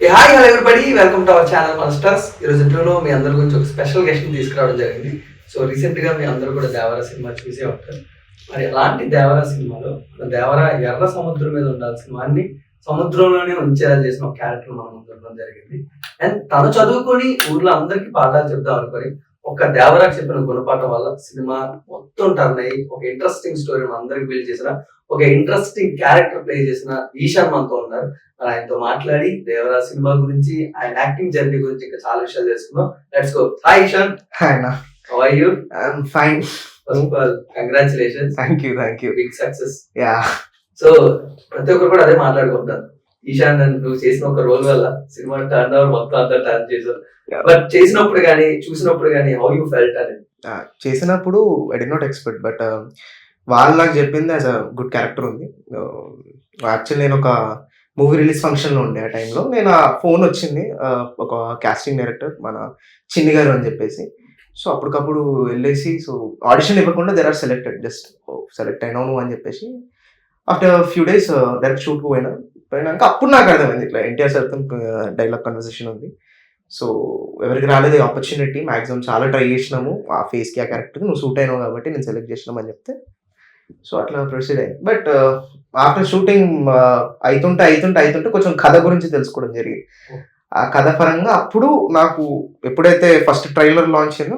Hi hello everybody, welcome to our channel masters. ఈరోజు ఇంటర్వ్యూలో మీ అందరి గురించి ఒక స్పెషల్ గెస్ట్ని తీసుకురావడం జరిగింది. సో రీసెంట్గా మీ అందరూ కూడా దేవరా సినిమా చూసే ఉంటారు. మరి అలాంటి దేవరా సినిమాలో మన దేవరా ఎర్ర సముద్రం మీద ఉండాల్సిన వాడిని సముద్రంలోనే ఉంచేలా చేసిన ఒక క్యారెక్టర్ మన ముందు ఉండడం జరిగింది. అండ్ తను చదువుకొని ఊర్లో అందరికీ పాఠాలు చెప్దాం అనుకొని ఒక దేవరాకు చెప్పిన గుణపాఠం వల్ల సినిమా మొత్తం టర్న్ అయ్యి ఒక ఇంట్రెస్టింగ్ స్టోరీ మన అందరికి బిల్డ్ చేసిన ఒక ఇంట్రెస్టింగ్ క్యారెక్టర్ ప్లే చేసిన ఈశాన్ మనతో ఉన్నారు. మరి ఆయనతో మాట్లాడి దేవరా సినిమా గురించి, ఆయన యాక్టింగ్ జర్నీ గురించి ఇంకా చాలా విషయాలు తెలుసుకుందాం. Let's go. Hi Ishaan. Hi, Anna. How are you? I'm fine. First of all congratulations. Thank you. Big success. Yeah. So ప్రతి ఒక్కరు కూడా అదే మాట్లాడుకుంటారు. ఈశాన్ నువ్వు చేసిన ఒక రోల్ వల్ల సినిమా టర్న్ ఓవర్ మొత్తం అంతా టర్న్ చేసావు. బట్ చేసినప్పుడు కానీ చూసినప్పుడు కానీ హౌ యూ ఫెల్ట్ అనేది? చేసినప్పుడు I did not expect, but వాళ్ళు నాకు చెప్పింది యాజ్ అ గుడ్ క్యారెక్టర్ ఉంది. యాక్చువల్లీ నేను ఒక మూవీ రిలీజ్ ఫంక్షన్లో ఉండే ఆ టైంలో నేను ఆ ఫోన్ వచ్చింది, ఒక కాస్టింగ్ డైరెక్టర్ మన చిన్ని గారు అని చెప్పేసి. సో అప్పటికప్పుడు వెళ్ళేసి, సో ఆడిషన్ ఇవ్వకుండా there are selected, just select అయినావు నువ్వు అని చెప్పేసి. ఆఫ్టర్ ఫ్యూ డేస్ డైరెక్ట్ షూట్కి పోయినాక అప్పుడు నాకు అర్థమైంది ఇట్లా ఎన్టీఆర్ సార్తో డైలాగ్ కన్వర్సేషన్ ఉంది. సో ఎవరికి రాలేదు ఆపర్చునిటీ, మాక్సిమం చాలా ట్రై చేసినాము ఆ ఫేస్కి, ఆ క్యారెక్టర్కి నువ్వు సూట్ అయినావు కాబట్టి నేను సెలెక్ట్ చేసినాం అని చెప్తే, సో అట్లా ప్రొసీడ్ అయింది. బట్ ఆఫ్టర్ షూటింగ్ అవుతుంటే కొంచెం కథ గురించి తెలుసుకోవడం జరిగింది. ఆ కథ పరంగా అప్పుడు నాకు ఎప్పుడైతే ఫస్ట్ ట్రైలర్ లాంచ్ అయిందో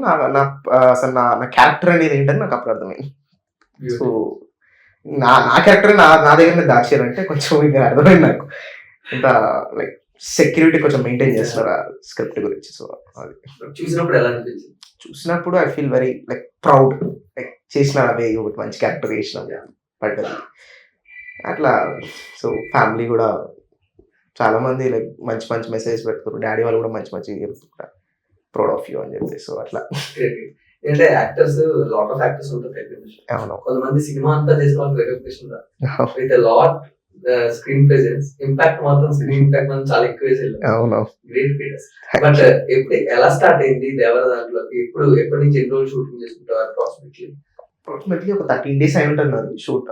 అసలు నా క్యారెక్టర్ అనేది ఏంటని నాకు అప్పుడు అర్థమైంది. సో నా క్యారెక్టర్ నా దగ్గరనే దాచారంటే కొంచెం ఇంకా అర్థమైంది నాకు. ఇంత లైక్ సెక్యూరిటీ కొంచెం మెయింటైన్ చేస్తారు ఆ స్క్రిప్ట్ గురించి. సో అది చూసినప్పుడు ఎలా అనిపించింది? చూసినప్పుడు I feel very like proud, like చేసిన అవే ఒకటి మంచి క్యారెక్టర్ చేసిన పడ్డది అట్లా. సో ఫ్యామిలీ కూడా చాలా మంది లైక్ మంచి మెసేజ్ పెడతారు, డాడీ వాళ్ళు కూడా మంచి చెప్తారు, ప్రౌడ్ ఆఫ్ యూ అని చెప్పి. సో అట్లా అంటే యాక్టర్స్, లాట్ ఆఫ్ యాక్టర్స్ ఉంటారు. అవును, కొంతమంది సినిమా అంతా చేసిన వాళ్ళకి recognition with lot screen presence, impact మాత్రం స్క్రీన్ ఇంపాక్ట్ మాత్రం చాలా ఎక్కువ వేసేది. అవును, గ్రేట్ క్రియేటర్స్. బట్ ఎప్పుడు ఎలా స్టార్ట్ అయింది దేవర దాంట్లో? ఎప్పటి నుంచి ఎన్ని రోజులు షూటింగ్ చేసుకుంటారు అప్రాక్సిమేట్లీ ఒక 13 days అయి ఉంటుంది అది షూట్.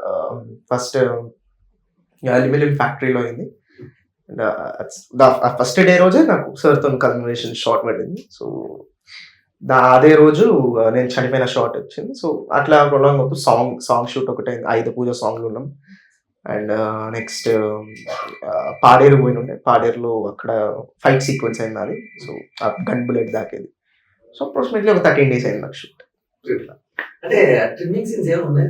ఫస్ట్ అల్యూమినియం ఫ్యాక్టరీలో అయింది. ఫస్ట్ డే రోజే నాకు సార్తో కన్వర్సేషన్ షార్ట్ పడింది. సో అదే రోజు నేను చనిపోయిన షార్ట్ వచ్చింది. సో అట్లా ప్రొలాంగ్ అవుతూ సాంగ్ షూట్ ఒకటే, ఆయుధ పూజ సాంగ్లు ఉన్నాం. అండ్ నెక్స్ట్ పాడేరు పోయిన ఉండే, పాడేరులో అక్కడ ఫైట్ సీక్వెన్స్ అయింది అది. సో ఆ గన్ బుల్లెట్ దాకేది. సో అప్రాక్సిమేట్లీ ఒక 13 days అయింది నాకు షూట్. అంటే ట్రిమ్మింగ్ సీన్స్ ఏమున్నాయి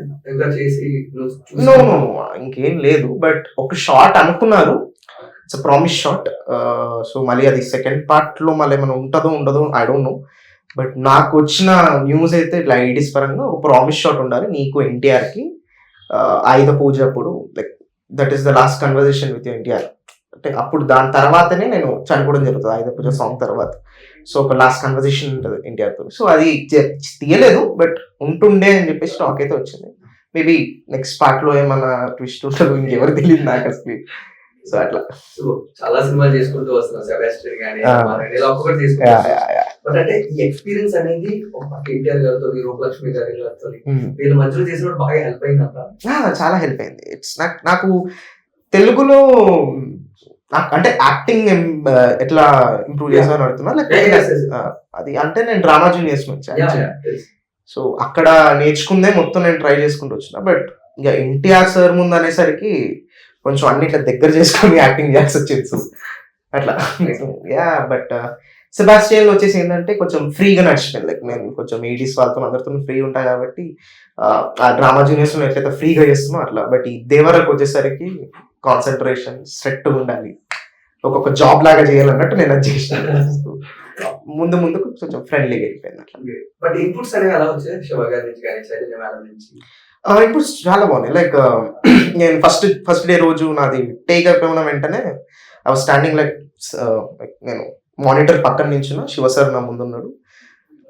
నో ఇంకేం లేదు, బట్ ఒక షార్ట్ అనుకున్నారు, ఇట్స్ ప్రామిస్ షాట్. సో మళ్ళీ అది సెకండ్ పార్ట్ లో మళ్ళీ ఏమైనా ఉంటుందో ఉండదో ఐ డోంట్ నో. బట్ నాకు వచ్చిన న్యూస్ అయితే ఇట్లా ఐడీస్ పరంగా ఒక ప్రామిస్ షాట్ ఉండాలి నీకు ఎన్టీఆర్ కి ఆయుధ పూజ అప్పుడు, like that is the last conversation with NTR. అంటే అప్పుడు దాని తర్వాతనే నేను చనిపోవడం జరుగుతుంది ఆయుధ పూజ సాంగ్ తర్వాత. సో ఒక లాస్ట్ కన్వర్జేషన్ ఉంటుంది ఎన్టీఆర్తో. సో అది తీయలేదు, బట్ ఉంటుండే అని చెప్పేసి టాక్ అయితే వచ్చింది. మేబీ నెక్స్ట్ పార్ట్ లో ఏమన్నా ట్విస్ట్ ఉంటుంది, ఇంకెవరు తెలియదు నాకు అసలు. సో అట్లా చాలా సినిమాలు చేసుకుంటూ వస్తున్నారు, సెబాస్టియన్ గానీ ఒక్కొక్కటి తీసుకుంటారు. బట్ అంటే ఈ ఎక్స్పీరియన్స్ అనేది ఎన్టీఆర్ గారితో, రూపలక్ష్మి గారితో వీళ్ళ మధ్యలో చేసినప్పుడు బాగా హెల్ప్ అయిందంట. చాలా హెల్ప్ అయింది. ఇట్స్ నాకు తెలుగులో అంటే యాక్టింగ్ ఎట్లా ఇంప్రూవ్ చేసామని అడుగుతున్నా, లేకపోతే అది అంటే నేను డ్రామా జూనియర్స్ నుంచి. సో అక్కడ నేర్చుకుందే మొత్తం నేను ట్రై చేసుకుంటూ వచ్చిన. బట్ ఇక ఎన్టీఆర్ సార్ ముందు అనేసరికి కొంచెం అన్నిట్లా దగ్గర చేసుకొని యాక్టింగ్ చేయాల్సి వచ్చింది. సో అట్లా బట్ సెబాస్టియన్ వచ్చేసి ఏంటంటే కొంచెం ఫ్రీగా నడిచిపోయింది. లైక్ నేను కొంచెం 80s వాళ్ళతో అందరితో ఫ్రీ ఉంటాయి కాబట్టి ఆ డ్రామా జూనియర్స్ ఎట్లయితే ఫ్రీగా చేస్తున్నాం అట్లా. బట్ ఈ దేవరకు వచ్చేసరికి కాన్సన్ట్రేషన్ స్ట్రిక్ట్ ఉండాలి, ఒక్కొక్క జాబ్ లాగా చేయాలన్నట్టు నేను అది చేసిన. ముందుకు కొంచెం ఫ్రెండ్లీగా అయిపోయింది అట్లా. బట్ ఇన్పుట్స్ అనేవి ఎలా వచ్చాయి శివ గారి నుంచి కానీ చైతన్య మేడం నుంచి? ఇన్పుట్స్ చాలా బాగున్నాయి. లైక్ నేను ఫస్ట్ డే రోజు నాది టేక్ అయిపోయిన వెంటనే ఐ వాజ్ స్టాండింగ్ లైక్ నేను మానిటర్ పక్కన నించున్నా, శివ సార్ నా ముందున్నాడు.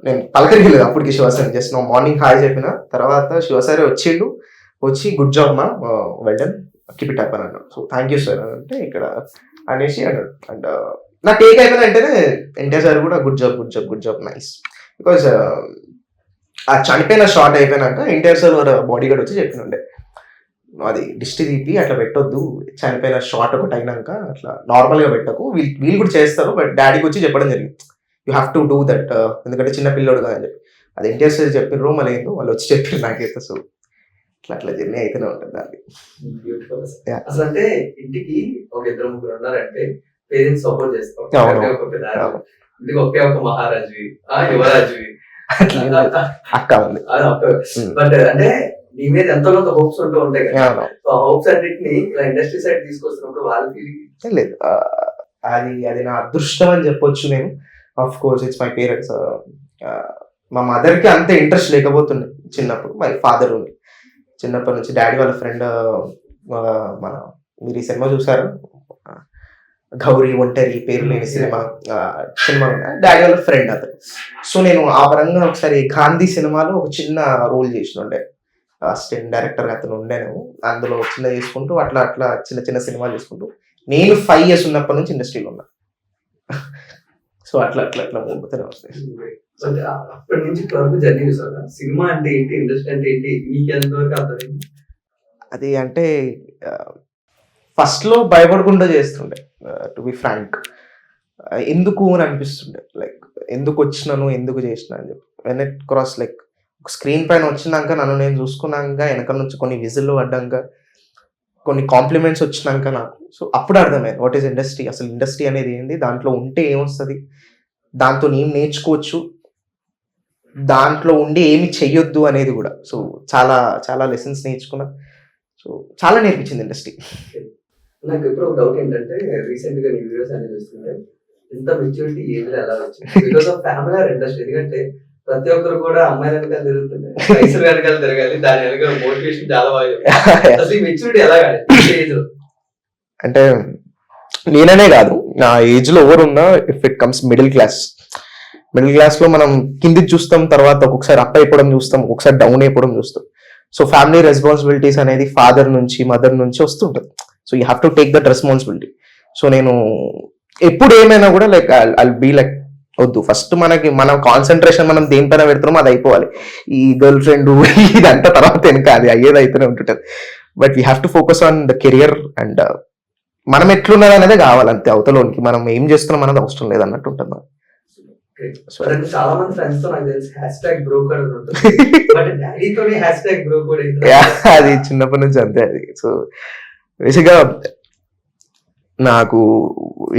నేను పలకరియలేదు అప్పటికి శివ సార్, జస్ట్ నా మార్నింగ్ హాయ్ చెప్పిన తర్వాత శివ సారే వచ్చి గుడ్ జాబ్ మా, well done, keep it up అని అన్నాడు. సో థ్యాంక్ యూ సార్ అంటే ఇక్కడ అనేసి అన్నాడు. అండ్ నా టేక్ అయిపోయిన వెంటనే ఎన్టీఆర్ సార్ కూడా గుడ్ జాబ్ నైస్. బికాజ్ ఆ చనిపోయిన షార్ట్ అయిపోయినాక ఎన్టీఆర్ సార్ బాడీ గార్డ్ వచ్చి చెప్పినుండే, అది దిష్టి తీపి అట్లా పెట్టొద్దు, చనిపోయిన షార్ట్ ఒకటి అయినాక అట్లా నార్మల్గా పెట్టకు, వీళ్ళు కూడా చేస్తారు, బట్ డాడీకి వచ్చి చెప్పడం జరిగింది you have to do that, ఎందుకంటే చిన్న పిల్లోడు కదా అని చెప్పి. అది ఎన్టీఆర్ సార్ చెప్పిర్రు, మళ్ళీ ఏందో వాళ్ళు వచ్చి చెప్పారు నాకైతే. సో అట్లా అట్లా జర్నీ అయితేనే ఉంటుంది దాన్ని. బ్యూటిఫుల్. Yeah. అసలు అంటే ఇంటికి ఒక ఇద్దరు ముగ్గురు ఉన్నారంటే పేరెంట్స్ సపోర్ట్ చేస్తాం, అవును. ఒకే ఒక పెద్ద ఇంటికి ఒకే ఒక మహారాజువి, యువరాజువి, అట్లా ఏం లేదు. అక్క ఉంది. బట్ అంటే నీ మీద ఎంతో కొంత హోప్స్ ఉంటూ ఉంటాయి కదా. అవును. సో ఆ హోప్స్ అన్నిటిని ఇలా ఇండస్ట్రీ సైడ్ తీసుకొస్తున్నప్పుడు వాళ్ళ ఫీలింగ్ ఏం లేదు, అది అది నా అదృష్టం అని చెప్పొచ్చు నేను. Of course it's my parents. మా మదర్కి అంత ఇంట్రెస్ట్ లేకపోతుండే చిన్నప్పుడు, మై ఫాదర్ ఉంది చిన్నప్పటి నుంచి. డాడీ వాళ్ళ ఫ్రెండ్, మన మీరు ఈ సినిమా చూసారు, గౌరీ ఒంటరి పేరు లేని సినిమా, సినిమా డాడీ వాళ్ళ ఫ్రెండ్ అతను. సో నేను ఆ పరంగా ఒకసారి గాంధీ సినిమాలో ఒక చిన్న రోల్ చేసినుండే, అసిస్టెంట్ డైరెక్టర్ అతను ఉండేను. అందులో చిన్న చేసుకుంటూ అట్లా అట్లా చిన్న చిన్న సినిమాలు చేసుకుంటూ నేను 5 years ఉన్నప్పటి నుంచి ఇండస్ట్రీలో ఉన్నా. సో అట్లా అట్లా అట్లా పోతూనే వస్తాయి. బట్ అప్పటి నుంచి ఇప్పటి వరకు జర్నీ చూసారు, సినిమా అంటే ఏంటి, ఇండస్ట్రీ అంటే ఏంటి, మీకు ఎంతవరకు అర్థమైంది? అది అంటే ఫస్ట్లో భయపడకుండా చేస్తుండే, టు బి ఫ్రాంక్. ఎందుకు అని అనిపిస్తుండే, లైక్ ఎందుకు వచ్చినాను, ఎందుకు చేసిన అని చెప్పి. When it cross like screen పైన వచ్చినాక నన్ను నేను చూసుకున్నాక, వెనక నుంచి కొన్ని విజిల్లు పడ్డాక, కొన్ని కాంప్లిమెంట్స్ వచ్చినాక నాకు, సో అప్పుడు అర్థమైంది వాట్ ఈస్ ఇండస్ట్రీ, అసలు ఇండస్ట్రీ అనేది ఏంది, దాంట్లో ఉంటే ఏమొస్తుంది, దాంతో ఏం నేర్చుకోవచ్చు, దాంట్లో ఉండి ఏమి చెయ్యొద్దు అనేది కూడా. సో చాలా చాలా లెసన్స్ నేర్చుకున్నా. సో చాలా నేర్పించింది ఇండస్ట్రీ. నాకు ఇప్పుడు ఒక డౌట్ ఏంటంటే, రీసెంట్ గా నీ వీడియోస్ అనేది చూస్తుంటే ఎంత మెచ్యూరిటీ ఏజ్ లో ఎలా వచ్చింది, because of family or industry. ఎందుకంటే ప్రతి ఒక్కరు కూడా అమ్మాయిల వెనకాల తిరుగుతుండే, వయసుల వెనకాల తిరగాలి, దాని వెనకాల మోటివేషన్ చాలా బాగా. అసలు ఈ మెచ్యూరిటీ ఎలా కాదు ఏజ్ లో? అంటే నేననే కాదు, నా ఏజ్ లో ఎవరున్నా, if it comes middle class లో మనం కిందికి చూస్తాం, తర్వాత ఒక్కొక్కసారి అప్ అయిపోవడం చూస్తాం, ఒక్కొక్కసారి డౌన్ అయిపోవడం చూస్తాం. సో ఫ్యామిలీ రెస్పాన్సిబిలిటీస్ అనేది ఫాదర్ నుంచి మదర్ నుంచి వస్తుంటుంది. So you have to take that responsibility. So నేను ఎప్పుడు ఏమైనా కూడా లైక్ ఐల్ బీ లైక్, వద్దు ఫస్ట్ మనకి మన కాన్సన్ట్రేషన్ మనం దేనిపైన పెడుతున్నామో అది అయిపోవాలి. ఈ గర్ల్ ఫ్రెండ్ ఇదంతా తర్వాత వెనక అది అయ్యేది అయితేనే ఉంటుంటుంది. But we have to focus on the career and మనం ఎట్లున్నది అనేది కావాలంతే. అవతలోనికి మనం ఏం చేస్తున్నాం అనేది అవసరం లేదు అన్నట్టు ఉంటుంది. చాలా మంది ఫ్రెండ్స్ తో నాకు తెలిసి హ్యాష్ ట్యాగ్ బ్రో కోడ్ ఉంటుంది, బట్ డాడీతోనే హ్యాష్ ట్యాగ్ బ్రో కోడ్ అది చిన్నప్పటి నుంచి అంతే. అది సో బేసిక్గా నాకు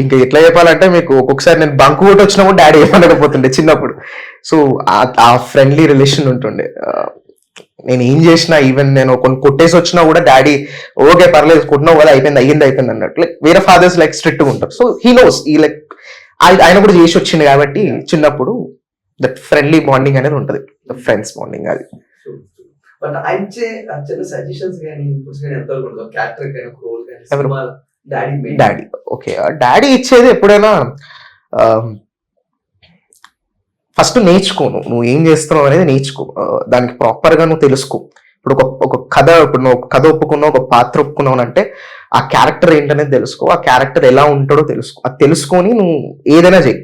ఇంకా ఎట్లా చెప్పాలంటే, మీకు ఒక్కొక్కసారి నేను బంకు కొట్టి వచ్చినా కూడా డాడీ ఏమనకపోతుండే చిన్నప్పుడు. సో ఆ ఫ్రెండ్లీ రిలేషన్ ఉంటుండే. నేను ఏం చేసినా, ఈవెన్ నేను కొన్ని కొట్టేసి వచ్చినా కూడా డాడీ ఓకే పర్లేదు, కొట్టినావు కదా, అయ్యింది అన్నట్టు. లైక్ వేరే ఫాదర్స్ లైక్ స్ట్రిక్ట్ గా ఉంటారు. సో హీ నోస్ ఈ లైక్ ఆయన కూడా చేసి వచ్చింది కాబట్టి చిన్నప్పుడు దట్ ఫ్రెండ్లీ బాండింగ్ అనేది ఉంటుంది, ఫ్రెండ్స్ బాండింగ్ అది. బట్ ఆయన చిన్న సజెషన్స్ కానీ ఇన్పుట్స్ కానీ ఎంతవరకు ఉంటుంది, క్యారెక్టర్ కానీ రోల్ కానీ డాడీ ఓకే. డాడీ ఇచ్చేది ఎప్పుడైనా ఫస్ట్ నేర్చుకోను, నువ్వు ఏం చేస్తున్నావు అనేది నేర్చుకో, దానికి ప్రాపర్ గా నువ్వు తెలుసుకో. ఇప్పుడు ఒక కథ, ఇప్పుడు నువ్వు ఒక కథ ఒప్పుకున్నావు, ఒక పాత్ర ఒప్పుకున్నావు అంటే ఆ క్యారెక్టర్ ఏంటనేది తెలుసుకో, ఆ క్యారెక్టర్ ఎలా ఉంటాడో తెలుసుకో. అది తెలుసుకొని నువ్వు ఏదైనా చెయ్యి,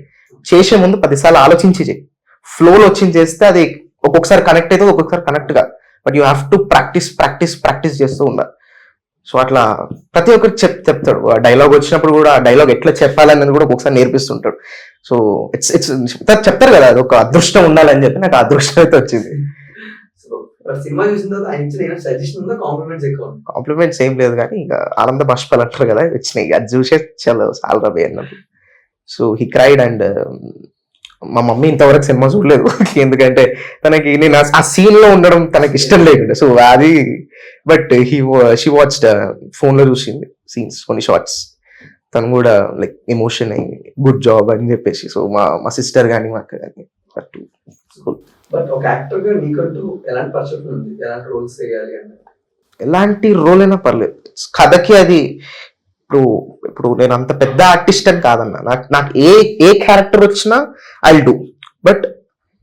చేసే ముందు 10 సార్లు ఆలోచించి చెయ్యి. ఫ్లోలో వచ్చింది చేస్తే అది ఒక్కొక్కసారి కనెక్ట్ అవుతుంది, ఒక్కొక్కసారి కనెక్ట్ గా. But you have to practice చేస్తూ ఉండాలి. సో అట్లా ప్రతి ఒక్కరికి చెప్తాడు. డైలాగ్ వచ్చినప్పుడు కూడా ఆ డైలాగ్ ఎట్లా చెప్పాలనేది కూడా ఒక్కొక్కసారి నేర్పిస్తుంటాడు. సో ఇట్స్ చెప్తారు కదా, అది ఒక అదృష్టం ఉండాలని చెప్పి నాకు అదృష్టం అయితే వచ్చింది. సినిమా చూసిన తర్వాత ఆయన ఇచ్చిన సజెషన్ ఉందా, కాంప్లిమెంట్స్ ఎక్కువ? కాంప్లిమెంట్స్ ఏం లేదు కానీ ఇంకా ఆనంద బాష్పాలు అంటారు కదా, వచ్చినాయి. అది చూసే చాలా రవి అన్నట్టు. So he cried. అండ్ మా మమ్మీ ఇంతవరకు సినిమా చూడలేదు, ఎందుకంటే తనకి నేను ఆ సీన్ లో ఉండడం తనకి ఇష్టం లేకుండా. సో అది బట్ షీ వాచ్డ్ ఫోన్ లో చూసింది సీన్స్, కొన్ని షార్ట్స్. తను కూడా లైక్ ఎమోషన్ అయ్యి గుడ్ జాబ్ అని చెప్పేసి. సో మా సిస్టర్ కానీ మా అక్క కానీ. బట్ ఒక యాక్టర్ గా నీకంటూ ఎలాంటి పర్సెప్షన్ ఉంది, ఎలాంటి రోల్స్ చేయాలి అంటే? ఎలాంటి రోల్ అయినా పర్లేదు, కథకి అది. ఇప్పుడు నేను అంత పెద్ద ఆర్టిస్ట్ అని కాదన్నా, నాకు ఏ క్యారెక్టర్ వచ్చినా I do. But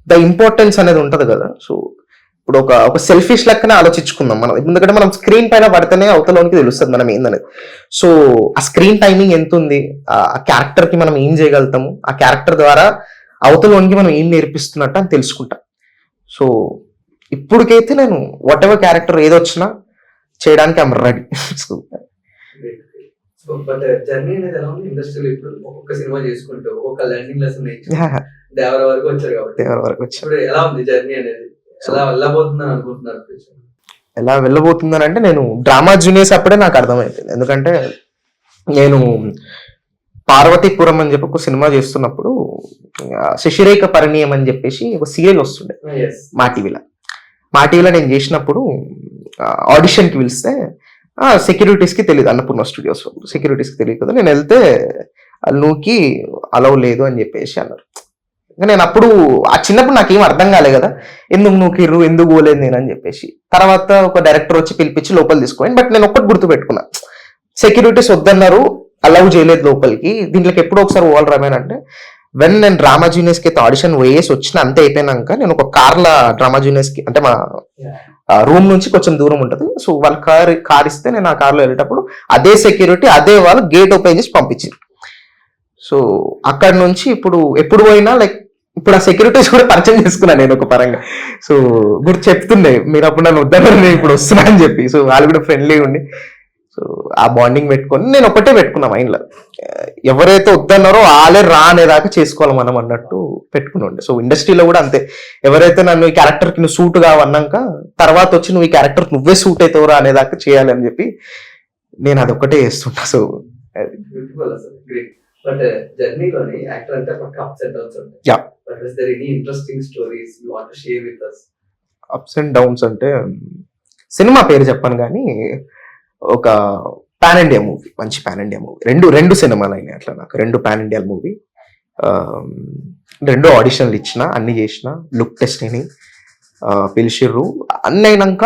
the importance అనేది ఉంటది కదా. సో ఇప్పుడు ఒక సెల్ఫిష్ లెక్కనే ఆలోచించుకుందాం మనం, ఎందుకంటే మనం స్క్రీన్ పైన పడితేనే అవతలోనికి తెలుస్తుంది మనం ఏందనేది. సో ఆ స్క్రీన్ టైమింగ్ ఎంత ఉంది, ఆ క్యారెక్టర్ కి మనం ఏం చేయగలుగుతాము, ఆ క్యారెక్టర్ ద్వారా అవతలోనికి మనం ఏం నేర్పిస్తున్నట్టు అని తెలుసుకుంటా. సో ఇప్పటికైతే నేను వాట్ ఎవర్ క్యారెక్టర్ ఏదొచ్చినా చేయడానికి I'm ready. So so but journey అనేది ఎలా ఉంది ఇండస్ట్రీలో ఇప్పుడు ఒక్కొక్క సినిమా చేసుకుంటూ ఒక్కొక్క లెర్నింగ్ లెసన్ దేవర వరకు వచ్చారు కాబట్టి ఎవరి వరకు వచ్చా ఇప్పుడు ఎలా ఉంది జర్నీ అనేది ఎలా వెళ్ళబోతుందని అనుకుంటున్నారు future? ఎలా వెళ్ళబోతుందని అంటే, నేను డ్రామా జూనియర్స్ అప్పుడే నాకు అర్థమైపోయింది. ఎందుకంటే నేను పార్వతీపురం అని చెప్పి ఒక సినిమా చేస్తున్నప్పుడు శశిరేఖ పరిణయం అని చెప్పేసి ఒక సీరియల్ వస్తుండే Yes. మా టీవీలో నేను చేసినప్పుడు ఆడిషన్కి పిలిస్తే సెక్యూరిటీస్కి తెలియదు, అన్నపూర్ణ స్టూడియోస్ సెక్యూరిటీస్కి తెలియదు కదా. నేను వెళ్తే నువ్వుకి అలవ్ లేదు అని చెప్పేసి అన్నారు. ఇంకా నేను అప్పుడు ఆ చిన్నప్పుడు నాకేం అర్థం కాలే కదా, ఎందుకు నూకిర్రు, ఎందుకు పోలేదు నేను అని చెప్పేసి. తర్వాత ఒక డైరెక్టర్ వచ్చి పిలిపించి లోపల తీసుకొని, బట్ నేను ఒక్కటి గుర్తు పెట్టుకున్నా, సెక్యూరిటీస్ వద్దన్నారు, అలౌ చేయలేదు లోపలికి, దీంట్లోకి ఎప్పుడో ఒకసారి పోవాలి రమేన్ అంటే. వెన్ నేను డ్రామా జూనియర్స్కి అయితే ఆడిషన్ వేసి వచ్చిన అంతే అయిపోయినాక నేను ఒక కార్లో డ్రామా జూనియర్స్కి, అంటే మా రూమ్ నుంచి కొంచెం దూరం ఉంటుంది, సో వాళ్ళ కార్ ఇస్తే నేను ఆ కార్లో వెళ్ళేటప్పుడు అదే సెక్యూరిటీ అదే వాళ్ళు గేట్ ఓపెన్ చేసి పంపించారు. సో అక్కడ నుంచి ఎప్పుడు పోయినా లైక్ ఇప్పుడు ఆ సెక్యూరిటీస్ కూడా పరిచయం చేసుకున్నాను నేను ఒక పరంగా. సో గుర్తు చెప్తుండే, మీరు అప్పుడు నన్ను వద్దన్నారు, నేను ఇప్పుడు వస్తున్నా అని చెప్పి. సో వాళ్ళు కూడా ఫ్రెండ్లీ ఉండి, సో ఆ బాండింగ్ పెట్టుకొని నేను ఒకటే పెట్టుకున్నా మైండ్లో, ఎవరైతే వద్దన్నారో వాళ్ళే రా అనేదాకా చేసుకోవాలి మనం అన్నట్టు పెట్టుకుని. సో ఇండస్ట్రీలో కూడా అంతే, ఎవరైతే నన్ను ఈ క్యారెక్టర్కి నువ్వు సూట్ కావన్నాక తర్వాత వచ్చి నువ్వు ఈ క్యారెక్టర్ నువ్వే సూట్ అవుతావురా అనేదాకా చేయాలి అని చెప్పి నేను అదొక్కటే చేస్తుంటా. సో బ్యూటిఫుల్ అసలు, గ్రేట్. బట్ జర్నీలోని యాక్టర్ అంటే పక్క అప్స్ అండ్ డౌన్స్ ఉంటాయి. Yeah. But is there any interesting stories you want to share with us? Ups and downs అంటే సినిమా పేరు చెప్పను కానీ ఒక పాన్ ఇండియా మూవీ, మంచి పాన్ ఇండియా మూవీ, రెండు సినిమాలు అయినాయి అట్లా నాకు, 2 పాన్ ఇండియా మూవీ, 2 ఆడిషన్లు ఇచ్చిన, అన్ని చేసిన, లుక్ టెస్ట్ అని పిలిచిర్రు, అన్ని అయినాక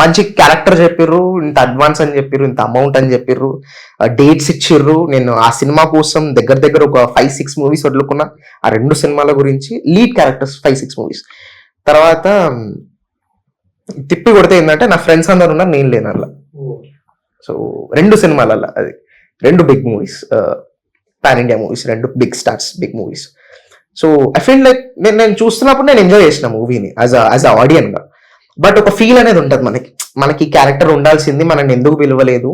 మంచి క్యారెక్టర్ చెప్పిర్రు, ఇంత అడ్వాన్స్ అని చెప్పిర్రు, ఇంత అమౌంట్ అని చెప్పిర్రు, డేట్స్ ఇచ్చిర్రు. నేను ఆ సినిమా కోసం దగ్గర ఒక 5-6 మూవీస్ వదులుకున్నా, ఆ 2 సినిమాల గురించి లీడ్ క్యారెక్టర్స్ 5-6 మూవీస్. తర్వాత తిప్పి కొడితే ఏంటంటే నా ఫ్రెండ్స్ అందరు ఉన్నారు, నేను లేను అలా. సో 2 సినిమాలల్లో అది 2 big movies, pan India movies, 2 big stars, big movies. So I feel like నేను చూస్తున్నప్పుడు నేను ఎంజాయ్ చేసిన మూవీని యాజ్ అ ఆడియన్ గా. బట్ ఒక ఫీల్ అనేది ఉంటుంది మనకి క్యారెక్టర్ ఉండాల్సింది, మనల్ని ఎందుకు పిలవలేదు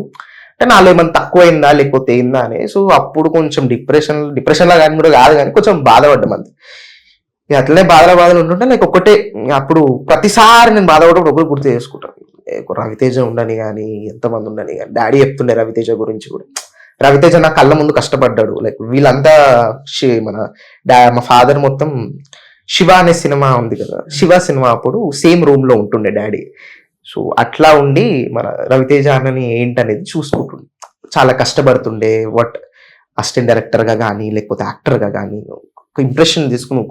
అంటే నాలో ఏమైనా తక్కువైందా లేకపోతే ఏందా అని. సో అప్పుడు కొంచెం డిప్రెషన్ లా కానీ కూడా కాదు కానీ కొంచెం బాధపడ్డం అంతే. అట్లనే బాధలు ఉంటుంటే నాకు ఒకటే, అప్పుడు ప్రతిసారి నేను బాధపడప్పుడు ఒకటి గుర్తు చేసుకుంటాను, రవితేజ ఉండని కానీ ఎంతమంది ఉండని కానీ. డాడీ చెప్తుండే రవితేజ గురించి కూడా, రవితేజ నా కళ్ళ ముందు కష్టపడ్డాడు, లైక్ వీళ్ళంతా మా ఫాదర్ మొత్తం శివ అనే సినిమా ఉంది కదా, శివ సినిమా అప్పుడు సేమ్ రూమ్ లో ఉంటుండే డాడీ. సో అట్లా ఉండి మన రవితేజ అన్నని ఏంటనేది చూసుకుంటుండే, చాలా కష్టపడుతుండే. వాట్ అసిస్టెంట్ డైరెక్టర్ గా కానీ లేకపోతే యాక్టర్ గా కానీ ఒక ఇంప్రెషన్ తీసుకుని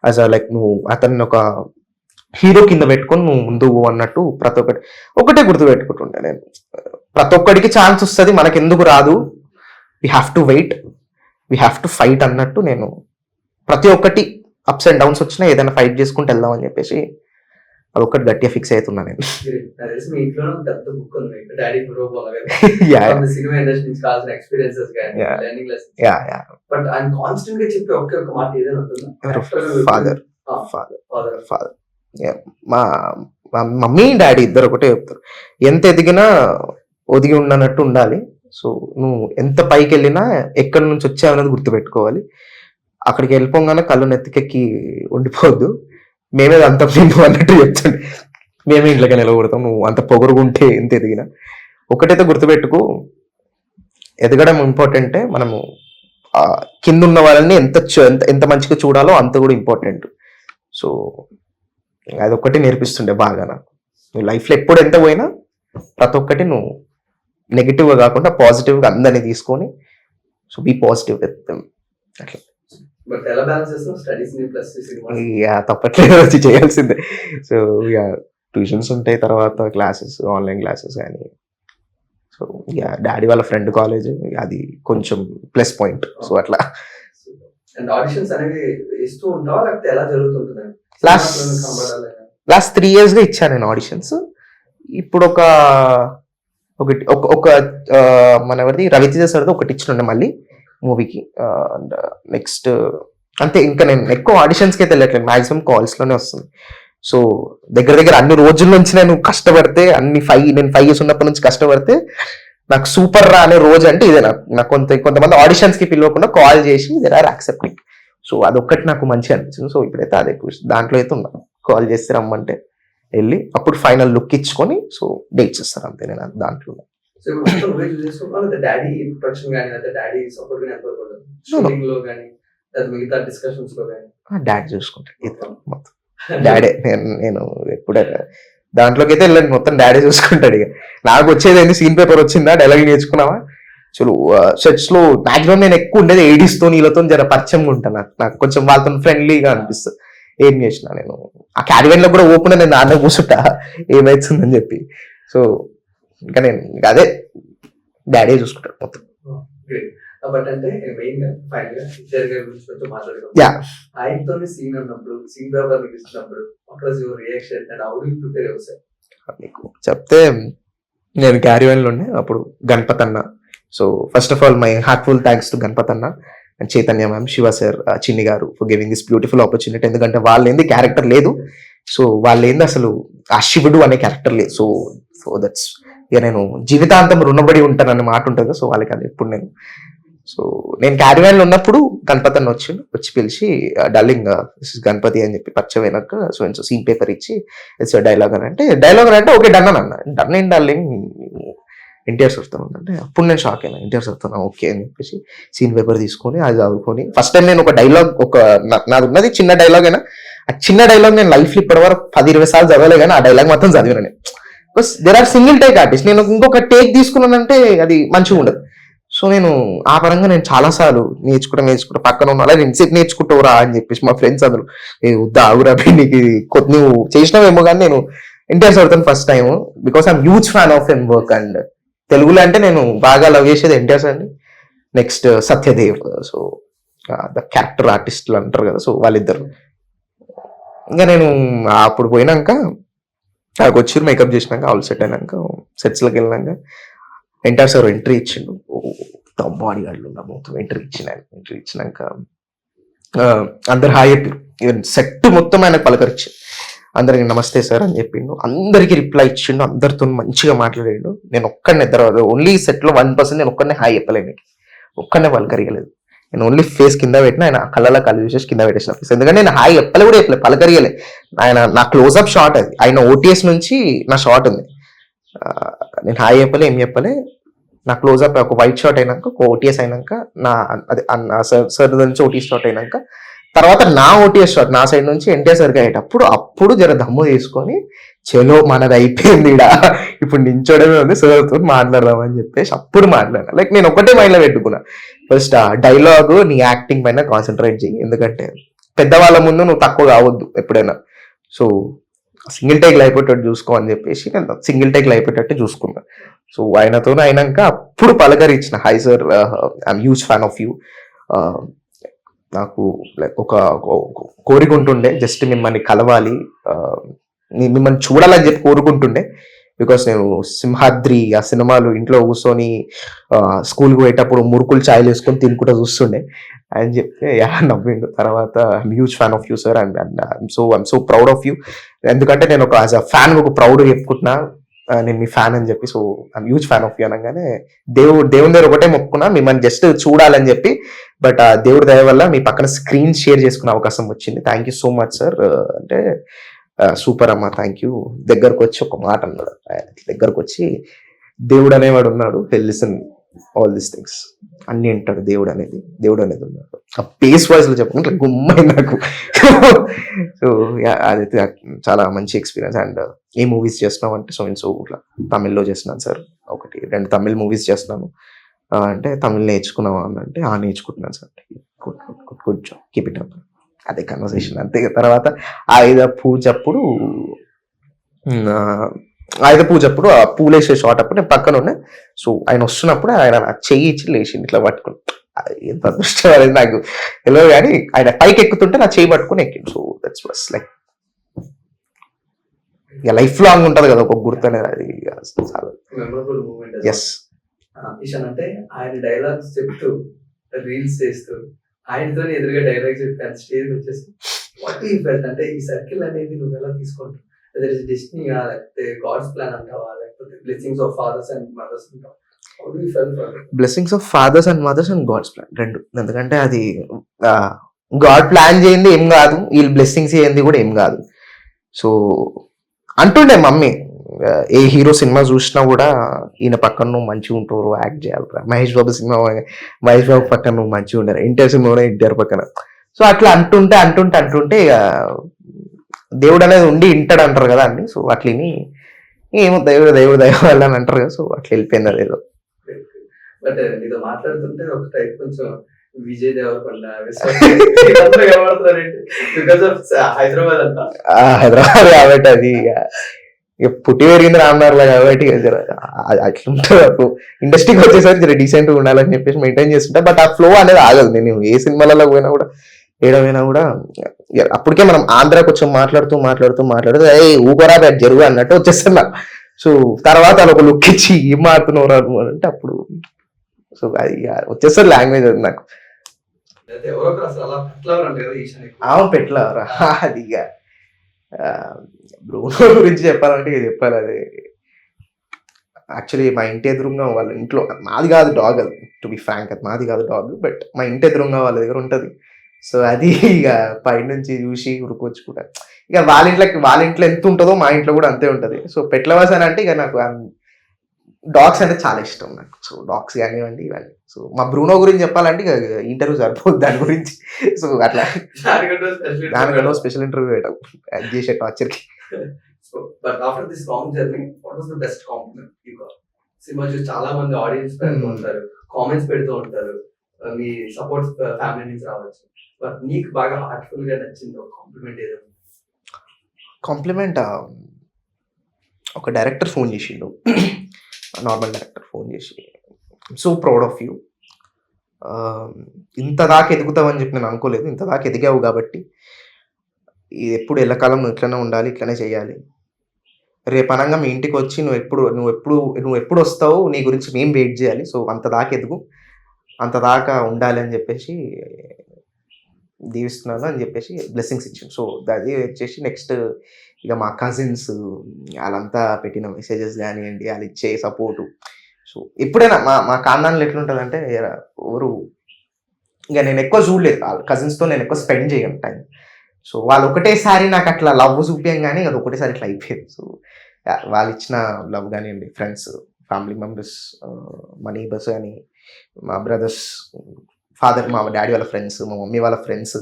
యాజ్ లైక్ నువ్వు అతన్ని ఒక హీరో కింద పెట్టుకొని నువ్వు ముందుకు అన్నట్టు ప్రతి ఒకటే గుర్తు పెట్టుకుంటుండే నేను. ప్రతి ఒక్కడికి ఛాన్స్ వస్తుంది, మనకి ఎందుకు రాదు, we have to wait, we have to fight అన్నట్టు నేను ప్రతి ఒక్కటి అప్స్ అండ్ డౌన్స్ వచ్చినా ఏదైనా ఫైట్ చేసుకుంటూ వెళ్దాం అని చెప్పేసి అదొక్కటి గట్టిగా ఫిక్స్ అవుతున్నా నేను. మీ ఇంట్లో పెద్ద బుక్ ఉంది, డాడీ Yeah. సినిమా ఇండస్ట్రీ నుంచి కావాల్సిన ఎక్స్పీరియన్సెస్ కానీ Yeah. Learning lessons. Yeah. But ఆయన కాన్స్టెంట్ గా చెప్పే ఒకే ఒక మాట ఏదైనా ఉంటుందా? ఫాదర్ మా మమ్మీ డాడీ ఇద్దరు ఒకటే చెప్తారు, ఎంత ఎదిగినా ఒదిగి ఉండనట్టు ఉండాలి. సో నువ్వు ఎంత పైకి వెళ్ళినా ఎక్కడి నుంచి వచ్చావు అనేది గుర్తుపెట్టుకోవాలి, అక్కడికి వెళ్ళిపోగానే కళ్ళు నెత్తికెక్కి ఉండిపోవద్దు, మేమే అంత నిండు అన్నట్టు చెప్తుండే. మేమే ఇంట్లోకి నిలబడతాం, నువ్వు అంత పొగరుగుంటే ఎంత ఎదిగినా. ఒకటైతే గుర్తుపెట్టుకో, ఎదగడం ఇంపార్టెంటే, మనము కింద ఉన్న వాళ్ళని ఎంత మంచిగా చూడాలో అంత కూడా ఇంపార్టెంట్. సో అదొక్కటి నేర్పిస్తుండే బాగా నాకు. నువ్వు లైఫ్లో ఎప్పుడు ఎంత పోయినా ప్రతి ఒక్కటి నువ్వు నెగిటివ్గా కాకుండా పాజిటివ్గా అందరినీ తీసుకొని, సో బీ పాజిటివ్ అట్లా. బట్ ఎలా బ్యాలెన్స్ చేస్తావు స్టడీస్ ని ప్లస్ యా తప్పట్లేదు, వచ్చి చేయాల్సిందే. సో యా ట్యూషన్స్ ఉంటాయి, తర్వాత క్లాసెస్, ఆన్లైన్ క్లాసెస్ కానీ. సో యా డాడీ వాళ్ళ ఫ్రెండ్ కాలేజ్, అది కొంచెం ప్లస్ పాయింట్. సో అట్లా. అండ్ ఆడిషన్స్ అనేవి ఇస్తూ ఉంటావా లేకపోతే ఎలా జరుగుతుంటుంది? లాస్ట్ 3 years గా ఇచ్చాను నేను ఆడిషన్స్. ఇప్పుడు ఒక మన ఎవరిది రవితేజ సార్ది ఒకటి ఇచ్చినుండే మళ్ళీ మూవీకి. అండ్ నెక్స్ట్ అంతే, ఇంకా నేను ఎక్కువ ఆడిషన్స్కి అయితే వెళ్ళట్లేదు, మాక్సిమం కాల్స్లోనే వస్తుంది. సో దగ్గర దగ్గర అన్ని రోజుల నుంచి నేను కష్టపడితే నేను 5 years ఉన్నప్పటి నుంచి కష్టపడితే నాకు సూపర్ రా అనే రోజు అంటే ఇదే. నాకు కొంతమంది ఆడిషన్స్ కి పిలవకుండా కాల్ చేసి దెర్ ఆర్ యాక్సెప్టింగ్. సో అదొక్కటి నాకు మంచిగా అనిపించింది. సో ఇప్పుడైతే అదే దాంట్లో అయితే ఉన్నా. కాల్ చేస్తే రమ్మంటే వెళ్ళి అప్పుడు ఫైనల్ లుక్ ఇచ్చుకొని సో డేట్స్ ఇస్తారు అంతే. నేను దాంట్లో సో ఇప్పుడు మొత్తం నువ్వే చూస్ చేసుకున్నావా లేదా డాడీ ప్రొడక్షన్ కానీ లేదా డాడీ సపోర్ట్ కానీ ఎంతవరకు ఉంటుంది? షూటింగ్ లో కానీ లేదా మిగతా డిస్కషన్స్ లో కానీ? డాడీ చూసుకుంటాడు ఇద్దరు మొత్తం. డాడీ నేను ఎప్పుడైనా దాంట్లోకి అయితే వెళ్ళండి, మొత్తం డాడీ చూసుకుంటాడు. ఇక నాకు వచ్చేది ఏంటి, సీన్ పేపర్ వచ్చిందా, డైలాగ్ నేర్చుకున్నావా. చలో సెట్స్ లో మాక్సిమం నేను ఎక్కువ ఉండేది ఏడీస్తో వీళ్ళతో జర పరిచయంగా ఉంటాను. నాకు కొంచెం వాళ్ళతో ఫ్రెండ్లీగా అనిపిస్తుంది. ఏం చేసినా నేను ఆ క్యారివెన్ లో కూడా ఓపెన్ నేను నాన్న కూర్చుంటా ఏమైతుందని చెప్పి. సో ఇంకా నేను అదే డాడీ చూసుకుంటాడు మొత్తం. బట్ అంటే మెయిన్ గా ఫైనల్ గా టీచర్ గారి గురించి కొంచెం మాట్లాడుకుంటాం. యా, ఆయనతో సీన్ ఉన్నప్పుడు సీన్ పేపర్ ఇచ్చినప్పుడు what was your reaction and how do you prepare yourself? మీకు చెప్తే నేను క్యారివెన్ లో ఉండే అప్పుడు గణపత్ అన్న. So first of all my heartful thanks to Ganapath అన్న and Chaitanya ma'am, Shiva sir, Chinni garu for giving this beautiful opportunity. ఎందుకంటే వాళ్ళు ఏంది క్యారెక్టర్ లేదు, సో వాళ్ళు ఏంది అసలు ఆ శివుడు అనే క్యారెక్టర్ లేదు. సో సో దట్స్ ఇక నేను జీవితాంతం రుణపడి ఉంటానన్న మాట ఉంటుంది. సో వాళ్ళకి అది ఎప్పుడు నేను క్యారివెన్ లో ఉన్నప్పుడు గణపతి అన్న వచ్చి పిలిచి డార్లింగ్ గణపతి అని చెప్పి పరిచయం అయినాక సో సీన్ పేపర్ ఇచ్చి ఇట్స్ డైలాగ్ అని అంటే ఓకే డన్ అని అన్న. డన్ ఏం డార్లింగ్ ఎన్టీఆర్ సార్తో అంటే అప్పుడు నేను షాక్ అయినా. ఎన్టీఆర్ సార్తో ఓకే అని చెప్పేసి సీన్ పేపర్ తీసుకొని అది చదువుకొని ఫస్ట్ టైం నేను ఒక డైలాగ్ నాది ఉన్నది చిన్న డైలాగ్ అయినా ఆ చిన్న డైలాగ్ నేను లైఫ్ లో ఇప్పటి వరకు 10-20 సార్లు చదవలే కానీ ఆ డైలాగ్ మాత్రం చదివిన నేను. Because there are single take artist. నేను ఇంకొక టేక్ తీసుకున్నానంటే అది మంచిగా ఉండదు. సో నేను ఆ పరంగా నేను చాలాసార్లు నేర్చుకుంటా పక్కన ఉన్న అలా ఎంతసేపు నేర్చుకుంటావురా అని చెప్పేసి మా ఫ్రెండ్స్ అందరూ వద్దా ఆగురా నీకు నువ్వు చేసినావేమో. కానీ నేను ఎన్టీఆర్ సార్తో first time because I'm huge fan of him work. And తెలుగులో అంటే నేను బాగా లవ్ చేసేది NTR sir, next Satyadev. So the character ఆర్టిస్టులు అంటారు కదా, సో వాళ్ళిద్దరు. ఇంకా నేను అప్పుడు పోయినాక నాకు వచ్చి మేకప్ చేసినాక ఆల్ సెట్ అయినాక సెట్స్లోకి వెళ్ళినాక ఎన్టీఆర్ సార్ ఎంట్రీ ఇచ్చిండు. బాడీ గార్డులు మొత్తం ఎంట్రీ ఇచ్చినాక అందరు హాయ్ చెప్పారు. ఈవెన్ సెట్ మొత్తం ఆయనకు పలకరించి అందరికి నమస్తే సార్ అని చెప్పిండు. అందరికి రిప్లై ఇచ్చిండు, అందరితో మంచిగా మాట్లాడాడు. నేను ఒక్కడనే ఓన్లీ సెట్ లో 1% నేను ఒక్కడనే హాయ్ చెప్పలేను, ఒక్కడనే పలకరియలేదు. నేను ఓన్లీ ఫేస్ కింద పెట్టిన, ఆయన కళ్ళలో కళ్ళు చూసేసి కింద పెట్టేసిన ఫేస్. ఎందుకంటే నేను హాయ్ చెప్పలే కూడా చెప్పలేదు, పలకరియలే. ఆయన నా క్లోజ్అప్ షాట్ అది, ఆయన ఓటీఎస్ నుంచి నా షాట్ ఉంది. నేను హాయ్ చెప్పలే, ఏం చెప్పలే. నా క్లోజ్అప్ ఒక వైట్ షాట్ అయినాక, ఒక ఓటీఎస్ అయినాక, అదే సార్ నుంచి ఓటీఎస్ షాట్ అయినాక తర్వాత నా ఓటీఎస్ షాట్ నా సైడ్ నుంచి ఎన్టీఆర్ సార్కి అయ్యేటప్పుడు జర దమ్ము తీసుకొని చలో మనది అయిపోయింది ఇడా, ఇప్పుడు నించోడమే ఉంది, సార్తో మాట్లాడదామని చెప్పేసి అప్పుడు మాట్లాడాను. లైక్ నేను ఒకటే మైండ్లో పెట్టుకున్నా, ఫస్ట్ ఆ డైలాగ్ నీ యాక్టింగ్ పైన కాన్సన్ట్రేట్ చేయి, ఎందుకంటే పెద్దవాళ్ళ ముందు నువ్వు తక్కువ కావద్దు ఎప్పుడైనా. సో సింగిల్ టేక్లు అయిపోయేటట్టు చూసుకో అని చెప్పేసి నేను సింగిల్ టేక్లు అయిపోయేటట్టు చూసుకున్నా. సో ఆయనతో అయినాక అప్పుడు పలకరించిన, hi sir I'm huge fan of you. నాకు లైక్ ఒక కోరిక ఉంటుండే, జస్ట్ మిమ్మల్ని కలవాలి, మిమ్మల్ని చూడాలని చెప్పి కోరుకుంటుండే. బికాస్ నేను సింహాద్రి ఆ సినిమాలు ఇంట్లో కూర్చొని స్కూల్కి పోయేటప్పుడు మురుకులు ఛాయలు వేసుకొని తినుకుంటూ చూస్తుండే అని చెప్తే నవ్విండు. తర్వాత huge fan of you sir and I'm so proud of you. ఎందుకంటే నేను ఒక యాజ్ అ ఫ్యాన్ ఒక ప్రౌడ్ చెప్పుకుంటున్నా, నేను మీ ఫ్యాన్ అని చెప్పి. So I'm huge fan of you అనగానే దేవుని దగ్గర ఒకటే మొక్కున్నా, మిమ్మల్ని జస్ట్ చూడాలని చెప్పి. బట్ ఆ దేవుడి దయ వల్ల మీ పక్కన స్క్రీన్ షేర్ చేసుకునే అవకాశం వచ్చింది. Thank you so much sir అంటే సూపర్ అమ్మా, థ్యాంక్ యూ. దగ్గరకు వచ్చి ఒక మాట అన్నాడు, దగ్గరకు వచ్చి దేవుడు అనేవాడు ఉన్నాడు, లిసన్ ఆల్ దీస్ థింగ్స్ అన్ని వింటాడు దేవుడు అనేది ఉన్నాడు. ఆ పేస్ వాయిస్ లో చెప్పకుండా గుమ్మై నాకు. సో అదైతే చాలా మంచి ఎక్స్పీరియన్స్. అండ్ ఏ మూవీస్ చేస్తున్నావు అంటే సో ఇట్లా తమిళ్లో చేస్తున్నాను సార్, 1-2 తమిళ్ మూవీస్ చేస్తున్నాను అంటే తమిళ్ నేర్చుకున్నావా అని అంటే నేర్చుకుంటున్నాను sir. Good job, keep it up. అదే కన్వర్సేషన్ అంతే. తర్వాత ఆయుధ పూజ అప్పుడు ఆ పూలేసే షాట్ అప్పుడు నేను పక్కన ఉండే. సో ఆయన వస్తున్నప్పుడు ఆయన చెయ్యి ఇచ్చి లేచింది ఇట్లా పట్టుకుని. ఎంత అదృష్టం అనేది నాకు తెలియదు, కానీ ఆయన పైకి ఎక్కుతుంటే నా చెయ్యి పట్టుకుని ఎక్కింది. సో దట్స్ వాస్ లైక్ ఇక లైఫ్ లాంగ్ ఉంటుంది కదా ఒక గుర్తు అనేది, అది చాలా మెమరబుల్ మూమెంట్. ఎస్. ఇషన్ అంటే ఆయన డైలాగ్స్ చెప్తూ రీల్స్ చేస్తూ ఆయనతో ఎదురుగా డైలాగ్ చెప్పి స్టేజ్ వచ్చేసి వాట్ యూ ఫెల్ట్ అంటే ఈ సర్కిల్ అనేది నువ్వు ఎలా తీసుకుంటావు? వెదర్ ఇస్ డెస్టినీయా, లేకపోతే గాడ్స్ ప్లాన్ అంటావా, లేకపోతే blessings of fathers and mothers అంటావా? How do you feel for it? Blessings of fathers and mothers and God's plan రెండు. ఎందుకంటే అది గాడ్ ప్లాన్ చేయండి ఏం కాదు, వీళ్ళు బ్లెస్సింగ్స్ చేయండి కూడా ఏం కాదు. సో అంటుండే మమ్మీ, ఏ హీరో సినిమా చూసినా కూడా ఈయన పక్కన నువ్వు మంచిగా ఉంటారు, యాక్ట్ చేయాలి. మహేష్ బాబు సినిమా మహేష్ బాబు పక్కన నువ్వు మంచిగా ఉండరు, ఎన్టీఆర్ సినిమా కూడా ఎన్టీఆర్ పక్కన. సో అట్లా అంటుంటే ఇక దేవుడు అనేది ఉండి ఇంటాడు అంటారు కదా అన్ని. సో అట్లని ఏమో దేవుడు దైవ వల్ల అని అంటారు కదా. సో అట్లా వెళ్ళిపోయింది అదేదో. బట్ నీతో మాట్లాడుతుంటే ఒక టైప్ కొంచెం విజయ్ దేవరకొండ బికాస్ ఆఫ్ హైదరాబాద్ అంతా. హైదరాబాద్ కాబట్టి అది ఇక పుట్టి పెరిగింది రామనగర్లో కాబట్టి అట్లా ఉంటుంది. అప్పుడు ఇండస్ట్రీకి వచ్చేసరికి డీసెంట్గా ఉండాలని చెప్పేసి మెయింటైన్ చేస్తుంటా. బట్ ఆ ఫ్లో అనేది ఆగదు. నేను ఏ సినిమాలలో పోయినా కూడా ఏడమైనా కూడా అప్పటికే మనం ఆంధ్రాకి వచ్చి మాట్లాడుతూ ఏ ఊకోరా బ్యాట్ జరుగు అన్నట్టు వచ్చేస్తున్నా. సో తర్వాత అలా ఒక లుక్ ఇచ్చి ఏం మారుతున్నారు అంటే అప్పుడు సో అది వచ్చేస్తారు లాంగ్వేజ్ అది నాకు. పెట్లవరా అది ఇక బ్రూనో గురించి చెప్పాలంటే ఇక చెప్పాలి. అది యాక్చువల్లీ మా ఇంటి ఎదురుగా వాళ్ళ ఇంట్లో, మాది కాదు డాగ్, అది టు బి ఫ్రాంక్ అది మాది కాదు డాగ్, బట్ మా ఇంటి ఎదురుగా వాళ్ళ దగ్గర ఉంటుంది. సో అది ఇక పైనుంచి చూసి ఉరుకోవచ్చు కూడా. ఇక వాళ్ళ ఇంట్లో ఎంత ఉంటుందో మా ఇంట్లో కూడా అంతే ఉంటుంది. సో పెట్లవర్స్ అని అంటే ఇక నాకు డాగ్స్ అంటే చాలా ఇష్టం నాకు. సో డాగ్స్ కానివ్వండి ఇవన్నీ. సో మా బ్రూనో గురించి చెప్పాలంటే ఇక ఇంటర్వ్యూ సరిపోదు దాని గురించి. సో అట్లా దానికంటే స్పెషల్ ఇంటర్వ్యూ పెట్టాం అది చేసే టార్చర్కి. But after this long journey what was the best compliment you got? Cinema చూసి చాలా మంది ఆడియన్స్ పెడుతూ ఉంటారు, కామెంట్స్ పెడుతూ ఉంటారు, మీ సపోర్ట్ ఫ్యామిలీ నుంచి రావచ్చు. బట్ నీకు బాగా హార్ట్ఫుల్ గా నచ్చింది ఒక కాంప్లిమెంట్ ఏదైనా? కాంప్లిమెంట్ ఒక డైరెక్టర్ ఫోన్ చేసిండు, నార్మల్ డైరెక్టర్ ఫోన్ చేసి సో ప్రౌడ్ ఆఫ్ యూ, ఇంత దాకా ఎదుగుతావని చెప్పి నేను అనుకోలేదు, ఇంత దాకా ఎదిగావు కాబట్టి ఇది ఎప్పుడు ఎల్లకాలం నువ్వు ఇట్లనే ఉండాలి, ఇట్లనే చేయాలి. రేపనంగా మీ ఇంటికి వచ్చి నువ్వు ఎప్పుడు వస్తావు, నీ గురించి మేము వెయిట్ చేయాలి. సో అంత దాకా ఎదుగు, అంత దాకా ఉండాలి అని చెప్పేసి దీవిస్తున్నాను అని చెప్పేసి బ్లెస్సింగ్స్ ఇచ్చాను. సో అది వచ్చేసి నెక్స్ట్ ఇక మా కజిన్స్ వాళ్ళంతా పెట్టిన మెసేజెస్ కానివ్వండి, వాళ్ళు ఇచ్చే సపోర్టు. సో ఎప్పుడైనా మా కాందాన్లో ఎట్లుంటుందంటే ఎవరు ఇక నేను ఎక్కువ చూడలేదు, వాళ్ళ కజిన్స్తో నేను ఎక్కువ స్పెండ్ చేయను టైం. సో వాళ్ళు ఒకటేసారి నాకు అట్లా లవ్ చూపించం కానీ అది ఒకటేసారి ఇట్లా అయిపోయింది. సో వాళ్ళు ఇచ్చిన లవ్ కానివ్వండి, ఫ్రెండ్స్, ఫ్యామిలీ మెంబర్స్, మా నైబర్స్ కానీ, మా బ్రదర్స్, ఫాదర్, మా డాడీ వాళ్ళ ఫ్రెండ్స్, మా మమ్మీ వాళ్ళ ఫ్రెండ్స్,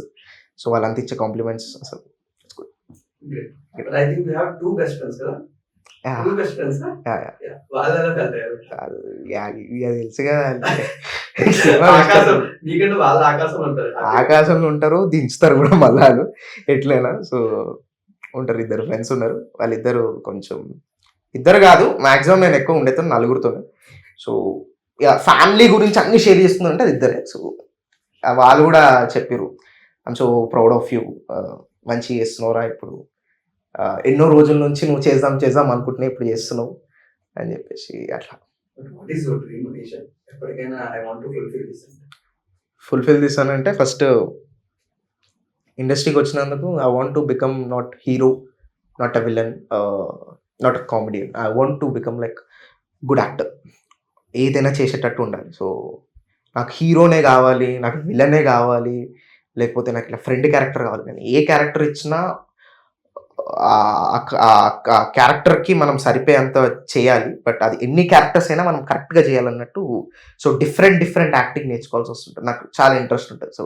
సో వాళ్ళంతా ఇచ్చే కాంప్లిమెంట్స్ అసలు. But I think we have two best friends, కదా? Two best friends, huh? Yeah. వాళ్ళలా కలిపారు. తెలుసుగా నీకంటే వాళ్ళ ఆకాశం అంటారు, ఆకాశంలో ఉంటారు, దించుతారు కూడా మళ్ళా ఎట్లయినా. సో ఉంటారు, ఇద్దరు ఫ్రెండ్స్ ఉన్నారు. వాళ్ళిద్దరు కొంచెం, ఇద్దరు కాదు మాక్సిమం నేను ఎక్కువ ఉండేతో నలుగురితో. సో ఫ్యామిలీ గురించి అన్ని షేర్ చేస్తుందంటే అది ఇద్దరే. సో వాళ్ళు కూడా చెప్పారు I'm so proud of you, మంచిగా చేస్తున్నావురా, ఇప్పుడు ఎన్నో రోజుల నుంచి నువ్వు చేద్దాం అనుకుంటున్నా, ఇప్పుడు చేస్తున్నావు అని చెప్పేసి అట్లా. ఫుల్ఫిల్ దిస్ అని అంటే ఫస్ట్ ఇండస్ట్రీకి వచ్చినందుకు I want to become not hero, not a villain, not a comedian. I want to become like good actor, ఏదైనా చేసేటట్టు ఉండాలి. సో నాకు హీరోనే కావాలి, నాకు విలనే కావాలి, లేకపోతే నాకు ఇలా ఫ్రెండ్ క్యారెక్టర్ కావాలి. కానీ ఏ క్యారెక్టర్ ఇచ్చినా ఆ క్యారెక్టర్కి మనం సరిపోయేంత చేయాలి. బట్ అది ఎన్ని క్యారెక్టర్స్ అయినా మనం కరెక్ట్గా చేయాలన్నట్టు. సో డిఫరెంట్ యాక్టింగ్ నేర్చుకోవాల్సి వస్తుంటుంది, నాకు చాలా ఇంట్రెస్ట్ ఉంటుంది. సో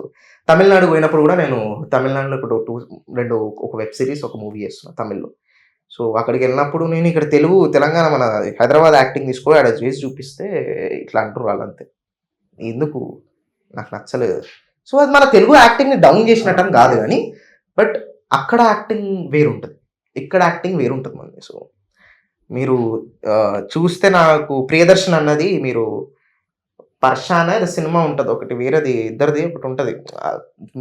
తమిళనాడు పోయినప్పుడు కూడా నేను తమిళనాడులో ఇప్పుడు ఒక వెబ్ సిరీస్, ఒక మూవీ చేస్తున్నాను తమిళ్లో. సో అక్కడికి వెళ్ళినప్పుడు నేను ఇక్కడ తెలంగాణ మన హైదరాబాద్ యాక్టింగ్ తీసుకొని ఆడ చేసి చూపిస్తే ఇట్లా అంటారు వాళ్ళంతే, ఎందుకు నాకు నచ్చలేదు. సో అది మన తెలుగు యాక్టింగ్ని డౌన్ చేసినట్టు అని కాదు కానీ, బట్ అక్కడ యాక్టింగ్ వేరుంటుంది, ఇక్కడ యాక్టింగ్ వేరుంటుంది మనది. సో మీరు చూస్తే నాకు ప్రియదర్శన్ అన్నది, మీరు పర్షాన్ ఏదో సినిమా ఉంటుంది ఒకటి, వేరేది ఇద్దరిది ఒకటి ఉంటుంది,